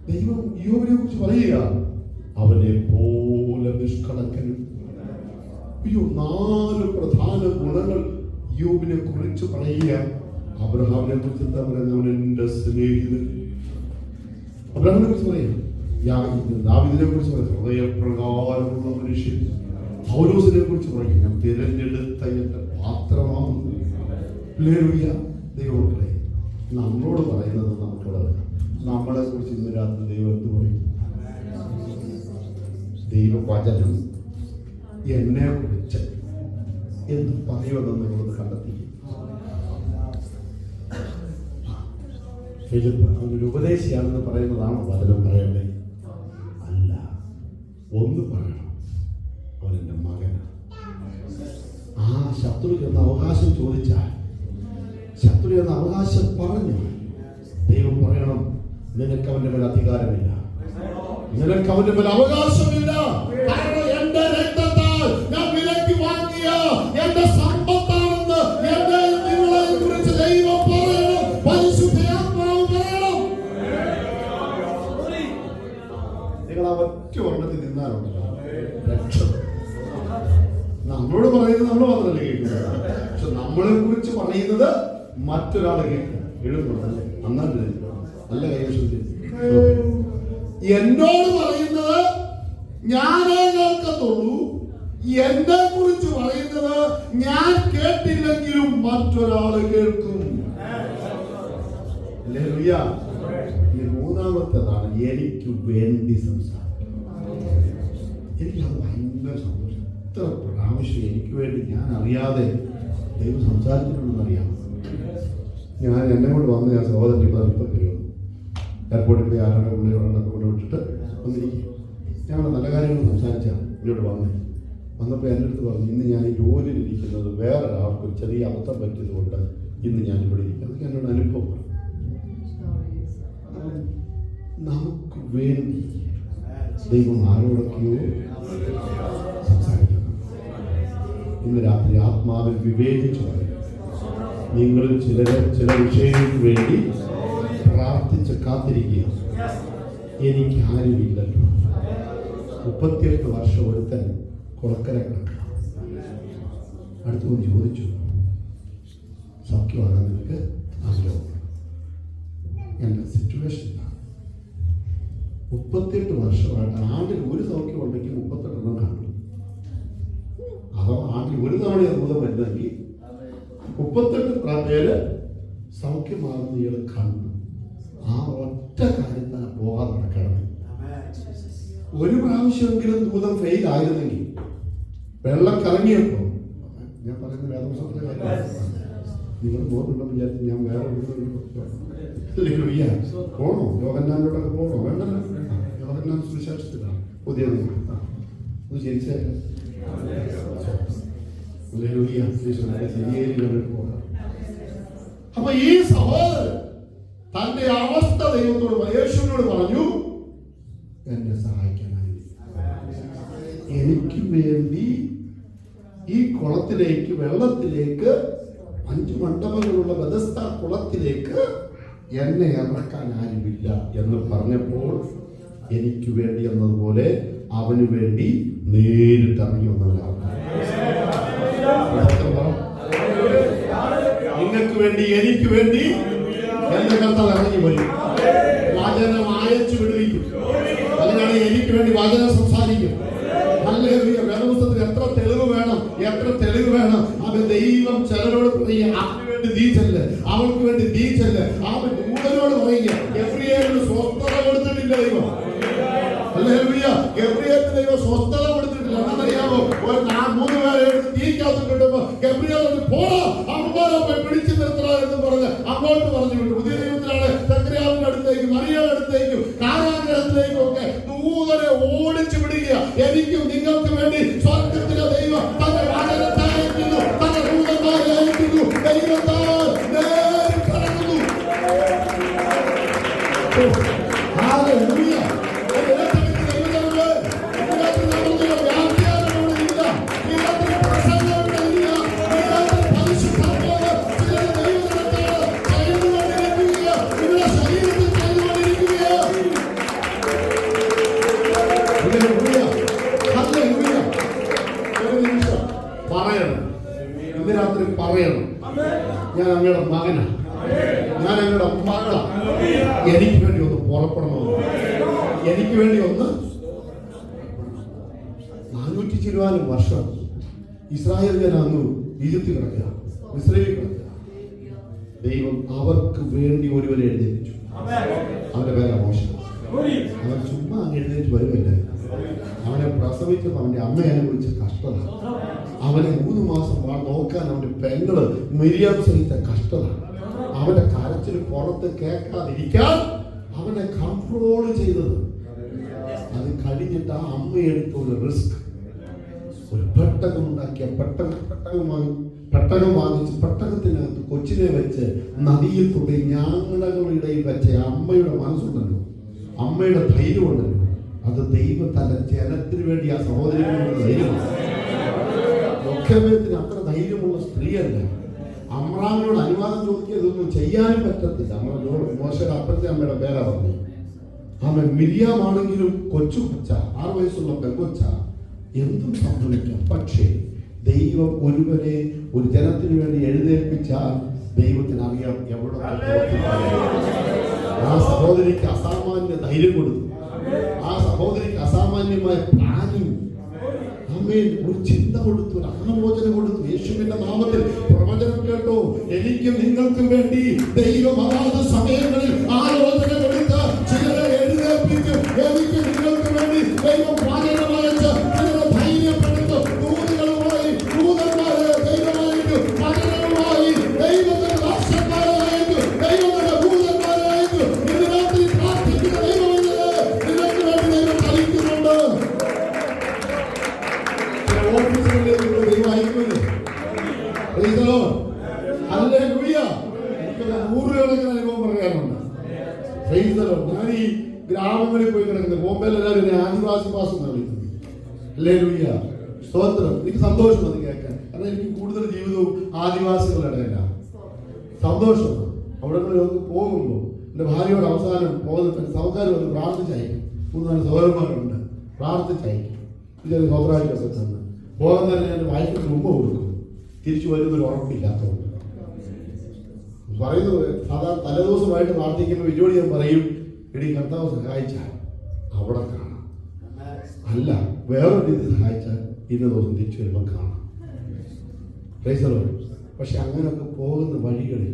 ദൈവം യോബിനെ കുറിച്ച് പറയുക, അവനെ പോലെ നിഷ്കളങ്കനും. 4 പ്രധാന ഗുണങ്ങൾ യോബിനെ കുറിച്ച് പറയുക. അബ്രഹാമിനെ കുറിച്ച് എന്താ പറയുന്നത്? അവൻ എൻ്റെ സ്നേഹിതൻ. അബ്രഹാമിനെ കുറിച്ച് പറയാം. ദാവീദിനെ കുറിച്ച് പറയാം, ഹൃദയപ്രകാരമുള്ള മനുഷ്യൻ. പൗലോസിനെ കുറിച്ച് പറയും, ഞാൻ തിരഞ്ഞെടുത്ത എൻ്റെ പാത്രമാകുന്നു. ഹല്ലേലൂയ. ദൈവമക്കളെ, നമ്മളോട് പറയുന്നത് നമുക്കുള്ളത്. നമ്മളെ കുറിച്ച് ഇന്ന് രാത്രി ദൈവം എന്ത് പറയും? ദൈവവചനം എന്നെ കുറിച്ച് എന്ത് പറയുമെന്ന് നിങ്ങളത് കണ്ടെത്തി. ഫിലിപ്പ് അവനൊരു ഉപദേശിയാണെന്ന് പറയുന്നതാണോ വചനം പറയണ്ടേ? അല്ല, ഒന്ന് പറയണം, അവൻ എൻ്റെ മകനാണ്. ആ ശത്രു എന്ന അവകാശം ചോദിച്ചാൽ, ശത്രു എന്ന അവകാശം പറഞ്ഞു, ദൈവം പറയണം, നിനക്ക് അവന്റെ മേൽ അധികാരമില്ല, നിനക്ക് അവന്റെ മേൽ അവകാശമില്ല. കാരണം എന്റെ രക്തത്താൽ ഞാൻ വിലയ്ക്ക് വാങ്ങിയ എന്റെ സമ്പത്താണെന്ന് എന്നെ നിങ്ങളെ കുറിച്ച് ദൈവം പറയണം. പരിശുദ്ധാത്മാവ് പറയണം. നിങ്ങൾ ആ ഒറ്റ ഒരെണ്ണത്തിൽ നിന്നാലുണ്ടല്ലോ രക്ഷ. നമ്മളോട് പറയുന്നത് നമ്മൾ മാത്രമല്ല കേൾക്കുന്നത്, പക്ഷെ നമ്മളെ കുറിച്ച് പറയുന്നത് മറ്റൊരാൾ കേൾക്കും. എഴുതുന്നുണ്ടല്ലേ? അന്നാണ്ട് നല്ല കൈവശം. എന്നോട് പറയുന്നത് ഞാനേ കേൾക്കത്തുള്ളൂ, എന്നെ കുറിച്ച് പറയുന്നത് ഞാൻ കേട്ടില്ലെങ്കിലും മറ്റൊരാള് കേൾക്കും. ഹല്ലേലൂയ. ഈ 3-ാമത്തേതാണ് എനിക്ക് വേണ്ടി സംസാരിക്കും. എനിക്കത് ഭയങ്കര സന്തോഷം. എത്ര പ്രാവശ്യം എനിക്ക് വേണ്ടി ഞാൻ അറിയാതെ ദൈവം സംസാരിച്ചിട്ടുണ്ടെന്നറിയാം. ഞാൻ എന്നെ കൊണ്ട് വന്ന് ഞാൻ സഹോദരൻ ഇപ്പം വരുമോ എയർപോർട്ടിൽ പോയി ആരുടെ ഉള്ളിലൊക്കെ കൊണ്ട് വിട്ടിട്ട് വന്നിരിക്കും. ഞങ്ങൾ നല്ല കാര്യങ്ങൾ സംസാരിച്ചാണ് ഇതിലോട്ട് വന്നപ്പോൾ എൻ്റെ അടുത്ത് പറഞ്ഞു, ഇന്ന് ഞാൻ ഈ ജോലിയിൽ ഇരിക്കുന്നത് വേറൊരാൾക്കൊരു ചെറിയ അബദ്ധം പറ്റിയത് കൊണ്ട് ഇന്ന് ഞാൻ ഇവിടെ ഇരിക്കും. അതൊക്കെ എന്നോട് അനുഭവം പറഞ്ഞു. നമുക്ക് വേണ്ടി ദൈവം ആരോടൊക്കെയോ സംസാരിക്കണം. ഇന്ന് രാത്രി ആത്മാവിൽ വിവേചിച്ചു പറയും, നിങ്ങളിൽ ചില വിഷയങ്ങൾക്ക് വേണ്ടി പ്രാർത്ഥിച്ച് കാത്തിരിക്കുക. എനിക്ക് ആരുമില്ലല്ലോ. 38 വർഷം ഒരുത്തൻ കുളക്കര കിടക്കുക. അടുത്ത് കൊണ്ട് ചോദിച്ചു, സൗഖ്യമാകാൻ നിനക്ക് ആഗ്രഹം? എൻ്റെ സിറ്റുവേഷൻ 38 വർഷമായിട്ട് ആണ്ടിൽ ഒരു സൗഖ്യം ഉണ്ടെങ്കിൽ 38 കാണും. അഥവാ ആണ്ടിൽ ഒരു തവണ അത്ഭുതം വരുന്നെങ്കിൽ 38 പേര് സൗഖ്യമാകുന്ന ഇയാൾ കണ്ടു. ആ ഒറ്റ കാര്യത്തിന് പോകാൻ നടക്കണം. ഒരു പ്രാവശ്യമെങ്കിലും ദൂതം ഫെയിൽ ആയിരുന്നെങ്കിൽ വെള്ളം കലങ്ങിയപ്പോ, ഞാൻ പറയുന്ന വേദപുസ്തകത്തിലെ കാര്യം നിങ്ങൾ പോകുന്നുണ്ടെന്ന് വിചാരിച്ച് ഞാൻ വേറെ പോണോ? യോഹന്നാനോടൊക്കെ പോണോ? വേണ്ടല്ലോ. യോഹന്നാൻ സുവിശേഷത്തിലാണ് പുതിയ ഒന്ന് ശരിച്ചേ. അപ്പൊ ഈ സഹോദരൻ തന്റെ അവസ്ഥ ദൈവത്തോട് യേശുവിനോട് പറഞ്ഞു, എന്നെ സഹായിക്കാനായി എനിക്ക് വേണ്ടി ഈ കുളത്തിലേക്ക്, വെള്ളത്തിലേക്ക്, 5 മണ്ഡപങ്ങളുള്ള ബെഥസ്ദ കുളത്തിലേക്ക് എന്നെ ഇറക്കാൻ ആരുമില്ല എന്ന് പറഞ്ഞപ്പോൾ എനിക്ക് വേണ്ടി എന്നതുപോലെ അവന് വേണ്ടി നേരിട്ട് ഇറങ്ങി വന്നവരാണ്. നിങ്ങൾക്ക് വേണ്ടി, എനിക്ക് വേണ്ടി എന്റെ കർത്താവ് ഇറങ്ങി വരും. വചനം അയച്ചു വിടുവിക്കും. അതിനാണ് എനിക്ക് വേണ്ടി വചനം സംസാരിക്കും. വേദപുസ്തകത്തിൽ എത്ര തെളിവ് വേണം, എത്ര തെളിവ് വേണം. അവൻ ദൈവം ചിലരോട് പറയുക, അവന് വേണ്ടി നീ ചെല്ല്, അവൾക്ക് വേണ്ടി നീ ചെല്ല്. അവൻ ദൂതനോട് പറയുക, ഗബ്രിയേലിന് സ്വസ്ഥത കൊടുത്തിട്ടില്ല ദൈവം. ഗബ്രിയേലിന് ദൈവം സ്വസ്ഥത കൊടുത്തിട്ടില്ല. എന്നറിയാമോ? 3 പേരെ തീക്കകത്ത് കിട്ടുമ്പോ ഗബ്രിയേൽ പോടാ, അമ്മോനെ പോയി പിടിച്ചു നിർത്തണ എന്ന് പറഞ്ഞ് അങ്ങോട്ട് പറഞ്ഞു വിട്ടു. പുതിയ ദൈവത്തിലാണ് സക്കറിയാവിന്റെ അടുത്തേക്കും മറിയയുടെ അടുത്തേക്കും കാരാഗ്രഹത്തിലേക്കും ഒക്കെ ദൂതനെ ഓടിച്ചു വിടുക. എനിക്കും നിങ്ങൾക്ക് വേണ്ടി സ്വർഗത്തിലെ ദൈവം തന്റെ വചനത്തെ അയക്കുന്നു, തന്റെ ദൂതന്മാരെ അയക്കുന്നു. ദൈവത്താൽ നേരിട്ടിറങ്ങുന്നു. പറയണം, ഞാൻ അങ്ങയുടെ മകനാ, ഞാൻ അങ്ങയുടെ മകളാ, എനിക്ക് വേണ്ടി ഒന്ന് പുറപ്പെടണോ, എനിക്ക് വേണ്ടി ഒന്ന്. 400 വർഷം ഇസ്രായേൽ ജനന്നു ഈജിപ്തിൽ കിടക്കുക, ഇസ്രായേലിൽ കിടക്കുക. ദൈവം അവർക്ക് വേണ്ടി ഒരുവരെ എഴുന്നേൽപ്പിച്ചു. അവന്റെ പേരാ മോശ. അവൻ ചുമ്മാ എഴുന്നേറ്റ് വരുമല്ലേ. അവനെ പ്രസവിച്ചപ്പോൾ അവന്റെ അമ്മ അനുഭവിച്ച കഷ്ടത, അവനെ 3 മാസം നോക്കാൻ അവന്റെ പെങ്ങള് മിരിയാം സഹിച്ച കഷ്ടത, അവന്റെ കരച്ചിൽ പുറത്ത് കേൾക്കാതിരിക്കാൻ അവനെ കൺട്രോൾ ചെയ്തത്. അത് കഴിഞ്ഞിട്ട് ആ അമ്മ എടുത്തുള്ള റിസ്ക്. ഒരു പെട്ടകം ഉണ്ടാക്കിയ പെട്ടകം വാങ്ങിച്ച് പെട്ടകത്തിനകത്ത് കൊച്ചിനെ വെച്ച് നദിയിൽ തൊട്ട് ഞാങ്ങടകളുടെ ഇടയിൽ വെച്ച അമ്മയുടെ മനസ്സുണ്ടല്ലോ, അമ്മയുടെ ധൈര്യമുണ്ടല്ലോ. അത് ദൈവം തന്റെ ജനത്തിന് വേണ്ടി ആ സഹോദരികളുടെ ധൈര്യമാണ്. യോഖേബേദിന് അത്ര ധൈര്യമുള്ള സ്ത്രീയല്ല. അമ്രാമിനോട് അനുവാദം ചോദിക്കുക, ഇതൊന്നും ചെയ്യാനും പറ്റത്തില്ല. മോശയുടെ അപ്പത്തെ അമ്മയുടെ പേരാ പറഞ്ഞു. അവൻ മിരിയാമാണെങ്കിലും കൊച്ചു കൊച്ച, 6 വയസ്സുള്ള പെൺകൊച്ച, എന്തും സംഭവിക്കാം. പക്ഷേ ദൈവം ഒരുവരെ ഒരു ജനത്തിന് വേണ്ടി എഴുന്നേൽപ്പിച്ചാൽ ദൈവത്തിന് അറിയാം എവിടെ. ആ സഹോദരിക്ക് അസാമാന്യ ധൈര്യം കൊടുത്തു. ആ സഹോദരിക്ക് അസാമാന്യമായ പ്ലാനിങ്, ഒരു ചിന്ത കൊടുത്തു, ഒരു ആലോചന കൊടുത്തു. യേശുവിന്റെ നാമത്തിൽ പ്രവചനം കേട്ടോ, എനിക്കും നിങ്ങൾക്കും വേണ്ടി ദൈവം അതാത് സമയങ്ങളിൽ ആലോചന കൊടുത്ത് ചിലരെ എഴുന്നേൽപ്പിക്കും. എനിക്ക് നിങ്ങൾക്ക് വേണ്ടി ദൈവം വചനം അയച്ച് ചിലരെ ധൈര്യപ്പെടുത്തും. പ്രൈസലോ. ഞാൻ ഈ ഗ്രാമങ്ങളിൽ പോയി കിടക്കുന്നത്, ബോംബെയിൽ എല്ലാവരും ആദിവാസി പാസം എന്നാണ് വിളിക്കുന്നത്. ഹല്ലേലൂയ, സ്തോത്രം. എനിക്ക് സന്തോഷം അത് കേൾക്കാൻ. കാരണം എനിക്ക് കൂടുതൽ ജീവിതവും ആദിവാസികളുടെ ഇടയിലാണ്. സന്തോഷം. അവിടെ പോകുമ്പോൾ എൻ്റെ ഭാര്യയോട് അവസാനം പോകുന്ന സർക്കാർ വന്ന് പ്രാർത്ഥിച്ചയക്കും. 3-4 സഹോദരന്മാരുണ്ട്, പ്രാർത്ഥിച്ചയക്കും. ഇതൊരു സ്വപ്രാഴ്ചയൊക്കെ തന്നെ പോകാൻ തന്നെ ഞാൻ വായിക്കുന്ന ഉമ്മ കൊടുക്കും. തിരിച്ചു വരുന്നൊരു ഉറപ്പില്ലാത്തതുകൊണ്ട് പറയുന്നത് സാധാരണ തലേദിവസമായിട്ട് പ്രാർത്ഥിക്കുന്ന വിജയോട് ഞാൻ പറയും, എടി കർത്താവ് സഹായിച്ചാൽ അവിടെ കാണാം, അല്ല വേറൊരു രീതി സഹായിച്ചാൽ ഇന്ന ദിവസം തിരിച്ചു വരുമ്പോൾ കാണാം. പക്ഷെ അങ്ങനെയൊക്കെ പോകുന്ന വഴികളിൽ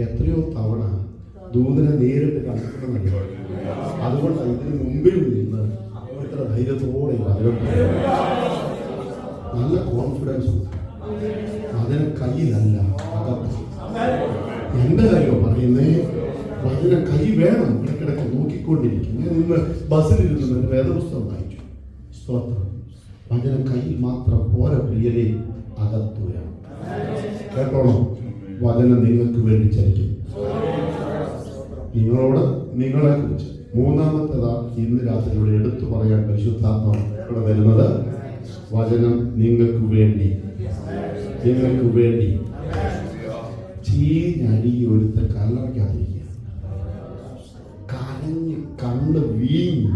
എത്രയോ തവണ ദൂതനെ നേരിട്ട് കണ്ടിട്ടുണ്ടെന്നറിയോ. അതുകൊണ്ടാണ് ഇതിന് മുമ്പിൽ നിന്ന് ഇത്ര ധൈര്യത്തോടെ നല്ല കോൺഫിഡൻസ് ഉണ്ട്. അതിന് കയ്യിലല്ല, അകത്ത്. എന്റെ കാര്യമോ പറയുന്നേ, അതിന് കൈ വേണം. ഇടയ്ക്കിടയ്ക്ക് നോക്കിക്കൊണ്ടിരിക്കും. ഞാൻ ഇന്ന് ബസ്സിലിരുന്ന് എൻ്റെ വേദപുസ്തകം വായിച്ചു. സ്തോത്രം. അതിന് കയ്യിൽ മാത്രം പോരാ പ്രിയരെ, അകത്ത് വേണം. കേട്ടോളൂ, വചനം നിങ്ങൾക്ക് വേണ്ടി ചലിക്കും. നിങ്ങളോട്, നിങ്ങളെ കുറിച്ച് മൂന്നാമത്തേതാ ഇന്ന് രാത്രി ഇവിടെ എടുത്തു പറയാൻ പരിശുദ്ധാത്മാവ് ഇവിടെ വരുന്നത്. വചനം നിങ്ങൾക്ക് വേണ്ടി, നിങ്ങൾക്ക് വേണ്ടി ചീഞ്ഞടി ഒരുത്ത കല്ലറയ്ക്കാതിരിക്കുക. കരഞ്ഞ് കണ്ട് വീഞ്ഞ്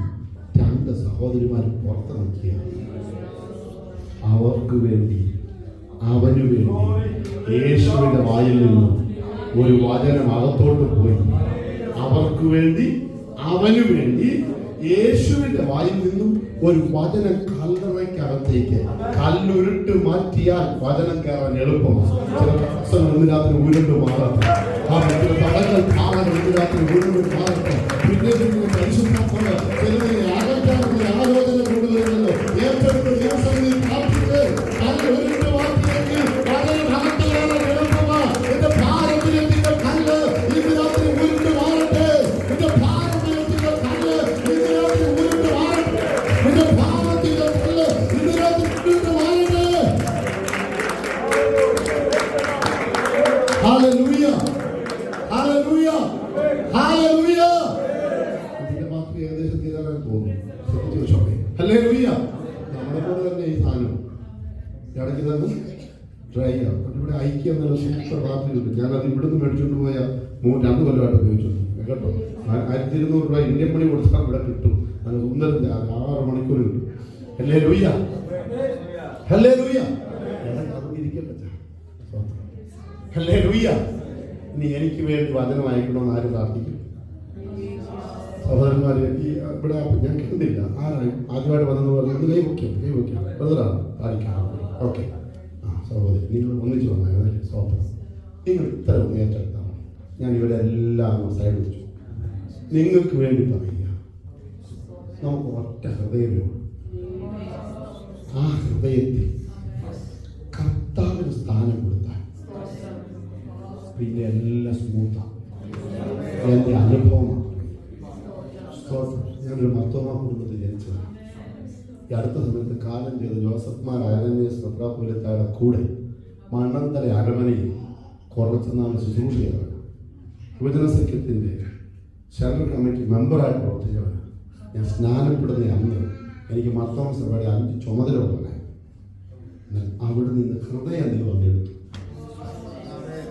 2 സഹോദരിമാർ പുറത്ത് നിൽക്കുക. അവർക്ക് വേണ്ടി, അവന് വേണ്ടി യേശുവിന്റെ വായിൽ നിന്നും ഒരു വചനം അകത്തോട്ട് പോയി. അവർക്ക് വേണ്ടി, അവന് വേണ്ടി യേശുവിന്റെ വായിൽ നിന്നും ഒരു വചനം കല്ലറയ്ക്കകത്തേക്ക് കല്ലുരുട്ട് മാറ്റിയാൽ വചനം കയറാൻ എളുപ്പമാണ്. ചില പ്രശ്നങ്ങൾ ഇന്ന് രാത്രി ഉരുണ്ട് മാറട്ടെ. ചില തടങ്ങൾ കാണാൻ ഇന്ന് രാത്രി ഉരുണ്ട് മാറട്ടെ. പിന്നെ പരിശുദ്ധ ചിലതിനെ അകറ്റാനുള്ള ആലോചന കൊണ്ടുവരുന്നല്ലോ. ഏറ്റെടുത്ത് ദിവസങ്ങളിൽ പ്രാർത്ഥിച്ച് കല്ല് ഉരുട്ട് മാറ്റിയെങ്കിൽ വചനം അകത്ത് കയറാൻ എളുപ്പമാണ്. എന്റെ പാരമ്പര്യത്തിന്റെ കല്ല് ഇന്ന് രാത്രി ഉരുണ്ട് മാറട്ടെ. എന്റെ പാരമ്പര്യത്തിന്റെ കല്ല് ഇന്ന് രാത്രി ഉരുണ്ട് മാറട്ടെ. എന്റെ പാപത്തിന്റെ കല്ല് ഇന്ന് രാത്രി ഉരുണ്ട് മാറട്ടെ. Hallelujah, hallelujah, hallelujah. ഇതിന്റെ മാത്രം ഏകദേശം തീരാൻ തോന്നുന്നു. ശ്രദ്ധിച്ചു വെച്ചോട്ടെ. ഹല്ലേലൂയ. നമ്മളെ പോലെ തന്നെ ഈ സാധനം ഇടയ്ക്ക് തന്നെ ട്രൈ ചെയ്യാം. ഇവിടെ ഐക്യം എന്നുള്ള സൂപ്പർ റാപ്പിൽ കിട്ടും. ഞാനത് ഇവിടുന്ന് മേടിച്ചുകൊണ്ട് പോയ 2 കൊല്ലമായിട്ട് ഉപയോഗിച്ചിട്ടുണ്ട് കേട്ടോ. 1200 രൂപ ഇന്ത്യൻ മണി കൊടുത്താൽ ഇവിടെ കിട്ടും. അത് സുന്ദരം 6 മണിക്കൂർ കിട്ടും. Hallelujah, hallelujah. അത് ഇരിക്കട്ടെ. ഹല്ലേലൂയ. ഇനി എനിക്ക് വേണ്ടി വചനം അയക്കണമെന്ന് ആരും പ്രാർത്ഥിക്കും? സഹോദരന്മാർ ഈ ഇവിടെ ഞാൻ കണ്ടില്ല ആരായും ആദ്യമായിട്ട് വന്നെന്ന് പറഞ്ഞത് കൈവയ്ക്കാം ബ്രദറാണ് പാലിക്കാം. ഓക്കെ, ആ സഹോദരി നിങ്ങൾ ഒന്നിച്ച് വന്നായിരുന്നല്ലേ? സ്വാഗതം. നിങ്ങൾ ഇത്ര ഒന്ന് ഏറ്റെടുത്താണ്. ഞാൻ ഇവിടെ എല്ലാം സൈഡ് വെച്ചു. നിങ്ങൾക്ക് വേണ്ടി പറയുക. നമുക്ക് ഒറ്റ ഹൃദയമേ ഉള്ളൂ. ആ ഹൃദയത്തിൽ കർത്താവിന് സ്ഥാനം കൊടുത്താൽ പിന്നെ എല്ലാം സ്മൂത്താണ്. എൻ്റെ അനുഭവമാണ്. ഞാനൊരു മർത്തോമാ കുടുംബത്തിൽ ജനിച്ചതാണ്. ഈ അടുത്ത സമയത്ത് കാലം ചെയ്ത ജോസഫ്മാർ അരണ്യസ് മെത്രാപ്പൊലീത്തയുടെ കൂടെ മണ്ണന്തല അരമനയിൽ കുറച്ച് നാൾ ശുശ്രൂഷ ചെയ്തവരാണ്. യുവജന സഖ്യത്തിൻ്റെ സെൻട്രൽ കമ്മിറ്റി മെമ്പറായിട്ട് പ്രവർത്തിച്ചവരാണ്. ഞാൻ സ്നാനപ്പെടുന്ന അന്ന് എനിക്ക് മർത്തോമ സഭയുടെ 5 ചുമതല ഉണ്ടായി. അവിടെ നിന്ന് ഹൃദയം നീ വന്നെടുത്തു.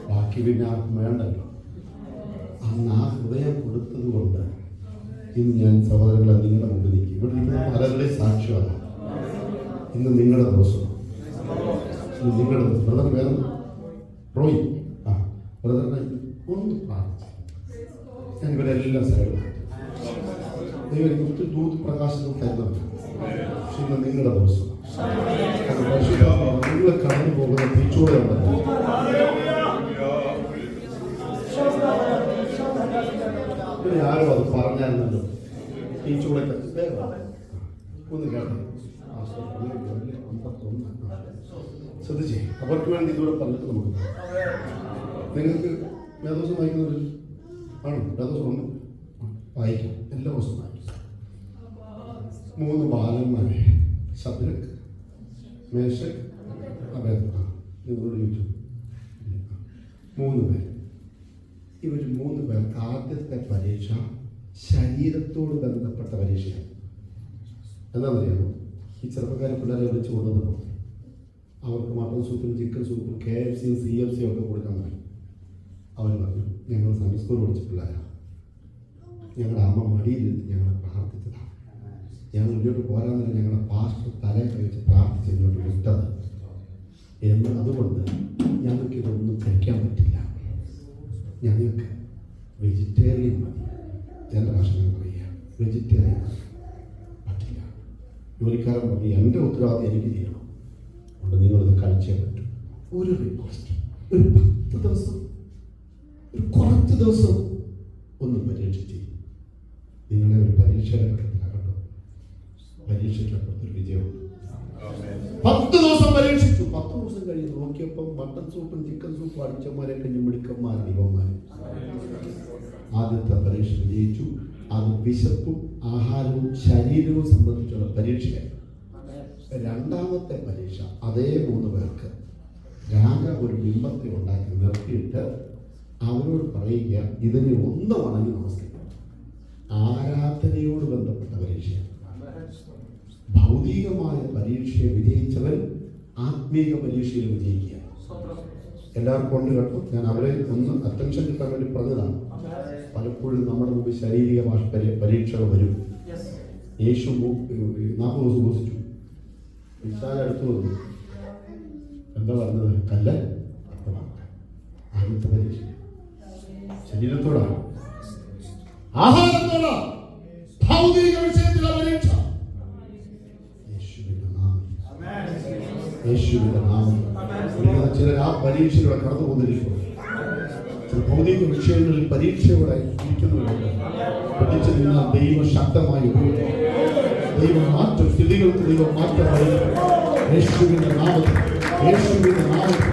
ബാക്കി പിന്നെ ആർക്കും വേണ്ടല്ലോ. അന്ന് ആ ഹൃദയം കൊടുത്തത് കൊണ്ട് ഇന്ന് ഞാൻ സഹോദരങ്ങളെ നിങ്ങളുടെ മുമ്പിൽ നിൽക്കും. ഇവിടെ നിന്ന് പലരുടെ സാക്ഷ്യമാണ്. ഇന്ന് നിങ്ങളുടെ ദിവസമാണ്. നിങ്ങളുടെ ദിവസം. ബ്രദർ വേറെ റോയി, ആ ബ്രദറിനെ ഒന്ന് പ്രാർത്ഥിച്ചു. ഞാൻ ഇവരെല്ലാം സൈഡിലാണ്. ദൈവം എനിക്ക് ഒത്തിരി ദൂത് പ്രകാശനം തരുന്നുണ്ട്. പക്ഷെ ഇന്ന് നിങ്ങളുടെ ദിവസം. നിങ്ങൾ കടന്നു പോകുന്ന തിരിച്ചോടെ ഉണ്ടല്ലോ. ആരോ അത് പറഞ്ഞായിരുന്നല്ലോ. ഈ ചൂടൊക്കെ ഒന്ന് കേട്ടോ. ശ്രദ്ധിച്ചേ. അവർക്ക് വേണ്ടി ഇതുകൂടെ പറഞ്ഞിട്ട് നമുക്ക് നിങ്ങൾക്ക് വേദോസം വായിക്കുന്നവർ ആണോ? വേദോസം ഉണ്ട്, വായിക്കും. എല്ലാ ദിവസവും വായിക്കും. 3 ബാലന്മാരെ ശദ്രക്, മേശക്, അബേദ്നെഗോ. നിങ്ങളോട് ചോദിച്ചു 3 പേർ. ഇവർ 3 പേർക്ക് ആദ്യത്തെ പരീക്ഷ ശരീരത്തോട് ബന്ധപ്പെട്ട പരീക്ഷയാണ്. എന്താണെന്നറിയാമോ? ഈ ചെറുപ്പക്കാരെ പിള്ളേരെ വിളിച്ചു കൊണ്ടുവന്നപ്പോൾ അവർക്ക് മട്ടൺ സൂപ്പും ചിക്കൻ സൂപ്പും KFC CFC ഒക്കെ കൊടുക്കാൻ പറ്റും. അവർ പറഞ്ഞു, ഞങ്ങൾ സൺഡേ സ്കൂൾ പഠിച്ച പിള്ളേരാണ്, ഞങ്ങളുടെ അമ്മ മടിയിലിരുന്ന് ഞങ്ങളെ പ്രാർത്ഥിച്ചതാണ്, ഞങ്ങൾ ഇങ്ങോട്ട് പോരാന്നില്ല ഞങ്ങളെ പാസ്റ്റർ തലയിൽ കഴിച്ച് പ്രാർത്ഥിച്ച് ഇങ്ങോട്ട് വിട്ടത് എന്ന്. അതുകൊണ്ട് ഞങ്ങൾക്കിതൊന്നും കഴിക്കാൻ പറ്റില്ല, ഞങ്ങൾക്ക് വെജിറ്റേറിയൻ മതി. ചില ഭക്ഷണം പറയുക വെജിറ്റേറിയൻ പറ്റില്ല. ജോലിക്കാരൻ പറഞ്ഞു, എൻ്റെ ഉത്തരവാദിത്തം എനിക്ക് ചെയ്യണം, അതുകൊണ്ട് നിങ്ങളിത് കഴിച്ചേ പറ്റും. ഒരു റിക്വസ്റ്റ്, ഒരു 10 ദിവസം, ഒരു കുറച്ച് ദിവസം ഒന്ന് പരീക്ഷിച്ച് നിങ്ങളെ ഒരു പരീക്ഷയുടെ ഘട്ടത്തിലാകട്ടോ. പരീക്ഷയ്ക്കപ്പുറത്തൊരു വിജയമുണ്ട്. 10 ദിവസം പരീക്ഷിച്ചു. 10 ദിവസം കഴിഞ്ഞ് നോക്കിയപ്പോൾ മട്ടൺ സൂപ്പും ചിക്കൻ സൂപ്പും അടിച്ചന്മാരെ കഴിഞ്ഞ് മിടുക്കന്മാരാണ് ഇവന്മാർ. ആദ്യത്തെ പരീക്ഷ വിജയിച്ചു. അത് വിശപ്പും ആഹാരവും ശരീരവും സംബന്ധിച്ചുള്ള പരീക്ഷയായി. രണ്ടാമത്തെ പരീക്ഷ അതേ 3 പേർക്ക് രാജാവ് ഒരു ബിംബത്തെ ഉണ്ടാക്കി നിർത്തിയിട്ട് അവരോട് പറയുക, ഇതിനെ ഒന്ന് വണങ്ങി നമസ്കരിക്കണം. ആരാധനയോട് ബന്ധപ്പെട്ട പരീക്ഷയാണ്. ഭൗതികമായ പരീക്ഷയെ വിജയിച്ചവൻ ആത്മീക പരീക്ഷയിൽ വിജയിക്കുക. എല്ലാവർക്കും കൊണ്ട് കേട്ടോ, ഞാൻ അവരെ ഒന്ന് അറ്റൻഷൻ കിട്ടാൻ വേണ്ടി പറഞ്ഞതാണ്. പലപ്പോഴും നമ്മുടെ മുമ്പിൽ ശാരീരിക പരീക്ഷകൾ വരും. യേശു 40 ദിവസം ഉപസിച്ചു. വിശാല അടുത്ത് വന്നു, എന്താ പറഞ്ഞത്? കല്ല് ആദ്യത്തെ പരീക്ഷ ശരീരത്തോടാണ്, ആഹാരത്തോടാണ്, ഭൗതിക വിഷയത്തിലുള്ള പരീക്ഷ. യേശുവിന്റെ നാമം. ചിലർ ആ പരീക്ഷയിലൂടെ കടന്നു പോകുന്നിരിക്കുന്നു. ചില ഭൗതിക വിഷയങ്ങളിൽ പരീക്ഷയോടെ ഇരിക്കുന്നവരുണ്ട്. പഠിച്ചു നിന്നാൽ ദൈവം ശക്തമായി ഉപയോഗിക്കും. ദൈവം മാറ്റം, സ്ഥിതികൾക്ക് ദൈവം മാറ്റമായി. യേശുവിന്റെ നാമത്തിൽ, യേശുവിന്റെ നാമത്തിൽ,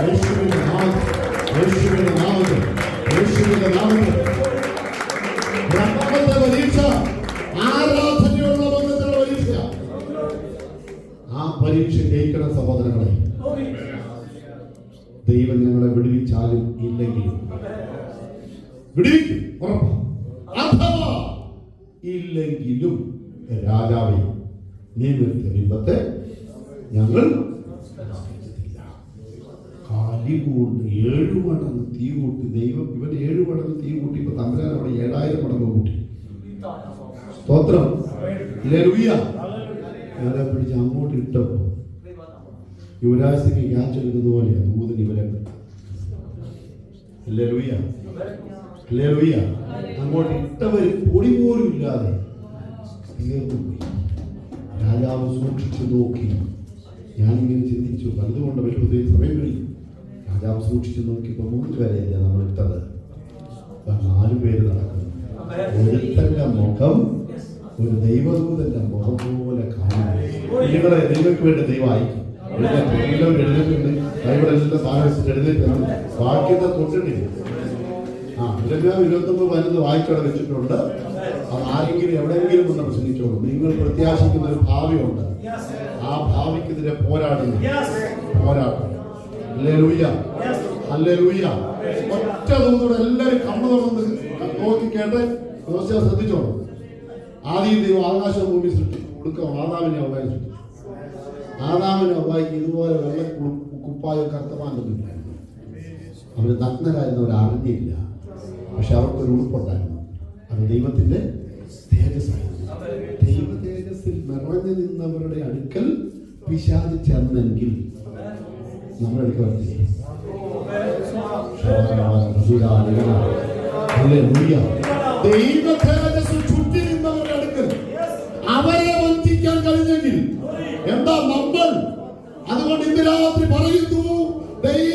യേശുവിന്റെ നാമത്തിൽ, യേശുവിന്റെ നാമത്തിൽ, യേശുവിന്റെ നാമത്തിൽ. രണ്ടാമത്തെ പരീക്ഷ ആരാധനയുള്ള ബന്ധത്തിലുള്ള പരീക്ഷ. ആ പരീക്ഷ ജയിക്കണം സഹോദരങ്ങളെ. ദൈവം ഞങ്ങളെ വിടുവിച്ചാലും ഇല്ലെങ്കിലും വിടുവിക്കും, ഉറപ്പാണ്. അഥവാ ഇല്ലെങ്കിലും രാജാവെ നീ നിർത്തിയ ബിംബത്തെ ഞങ്ങൾ കാലികൂണ്ട് 7 മടങ്ങ് തീ കൂട്ടി. ദൈവം ഇവൻ 7 മടങ്ങ് തീ കൂട്ടി. ഇപ്പൊ തമ്പുരാൻ അവിടെ 7000 മടങ്ങ് കൂട്ടി. സ്തോത്രം. ഹല്ലേലൂയ. ഞാനെ പിടിച്ച് അങ്ങോട്ട് ഇട്ടപ്പോ യുവരാജ് സിംഗ് ക്യാച്ച് എടുക്കുന്ന പോലെയാണ് ദൂതന് ഇവരെ. Hallelujah, hallelujah. അങ്ങോട്ട് ഇട്ടവർ പൊടി പോലും ഇല്ലാതെ തീർന്നുപോയി. രാജാവ് സൂക്ഷിച്ചു നോക്കി. ഞാനിങ്ങനെ ചിന്തിച്ചു, പലതുകൊണ്ട് വലിയ സമയം കഴിയും. രാജാവ് സൂക്ഷിച്ചു നോക്കിയപ്പോൾ 3 പേരെയല്ല നമ്മൾ ഇട്ടത്, 4 പേര് നടക്കുന്നു. ഒരുത്തന്റെ മുഖം ഒരു ദൈവദൂതന്റെ മുഖം പോലെ കാണുന്നു. നിങ്ങളെ ദൈവക്ക് വേണ്ടി ദൈവം അയക്കും. എഴുന്നേറ്റുണ്ട് ബൈബിളെല്ലാം താമസിച്ചിട്ട് എഴുന്നേറ്റ് വാക്യത്തെ തൊട്ടിട്ടില്ല. 29 വരുന്നത് വായിച്ചവിടെ വെച്ചിട്ടുണ്ട്. അത് ആരെങ്കിലും എവിടെയെങ്കിലും ഒന്ന് പ്രസംഗിച്ചോളൂ. നിങ്ങൾ പ്രത്യാശിക്കുന്ന ഒരു ഭാവിയുണ്ട്. ആ ഭാവിക്കെതിരെ പോരാടുന്നു. പോരാട്ടം. Hallelujah, hallelujah. ഒറ്റ തോന്നോടെ എല്ലാവരും കണ്ണു തുറന്ന് നോക്കി കേട്ട് ശ്രദ്ധിച്ചോളൂ. ആദ്യം ദൈവം ആകാശവും ഭൂമി സൃഷ്ടിച്ചു. കൊടുക്കാം ആദാമിനെ അവയെ സൃഷ്ടിച്ചു. ആദാമിനെ അവയ്ക്ക് ഇതുപോലെ വെള്ള കുപ്പായോ കർത്തമാനൊന്നുമില്ലായിരുന്നു. അവർ നഗ്നരായിരുന്നവർ അറിഞ്ഞില്ല. പക്ഷെ അവർക്കൊരു ഉടുപ്പുണ്ടായിരുന്നു. അത് ദൈവത്തിന്റെ തേജസ്സായിരുന്നു. ദൈവ തേജസ്സിൽ നിറഞ്ഞു നിന്നവരുടെ അടുക്കൽ പിശാച് ചെന്നെങ്കിൽ നമ്മുടെ അടുക്കൽ ദൈവ തേജസ് ചുറ്റി നിന്നവരുടെ അടുക്കൽ അവരെ വഞ്ചിക്കാൻ കഴിഞ്ഞെങ്കിൽ എന്താ നമ്മൾ? അതുകൊണ്ട് ഇന്ന് രാത്രി പറയുന്നു, ദൈവ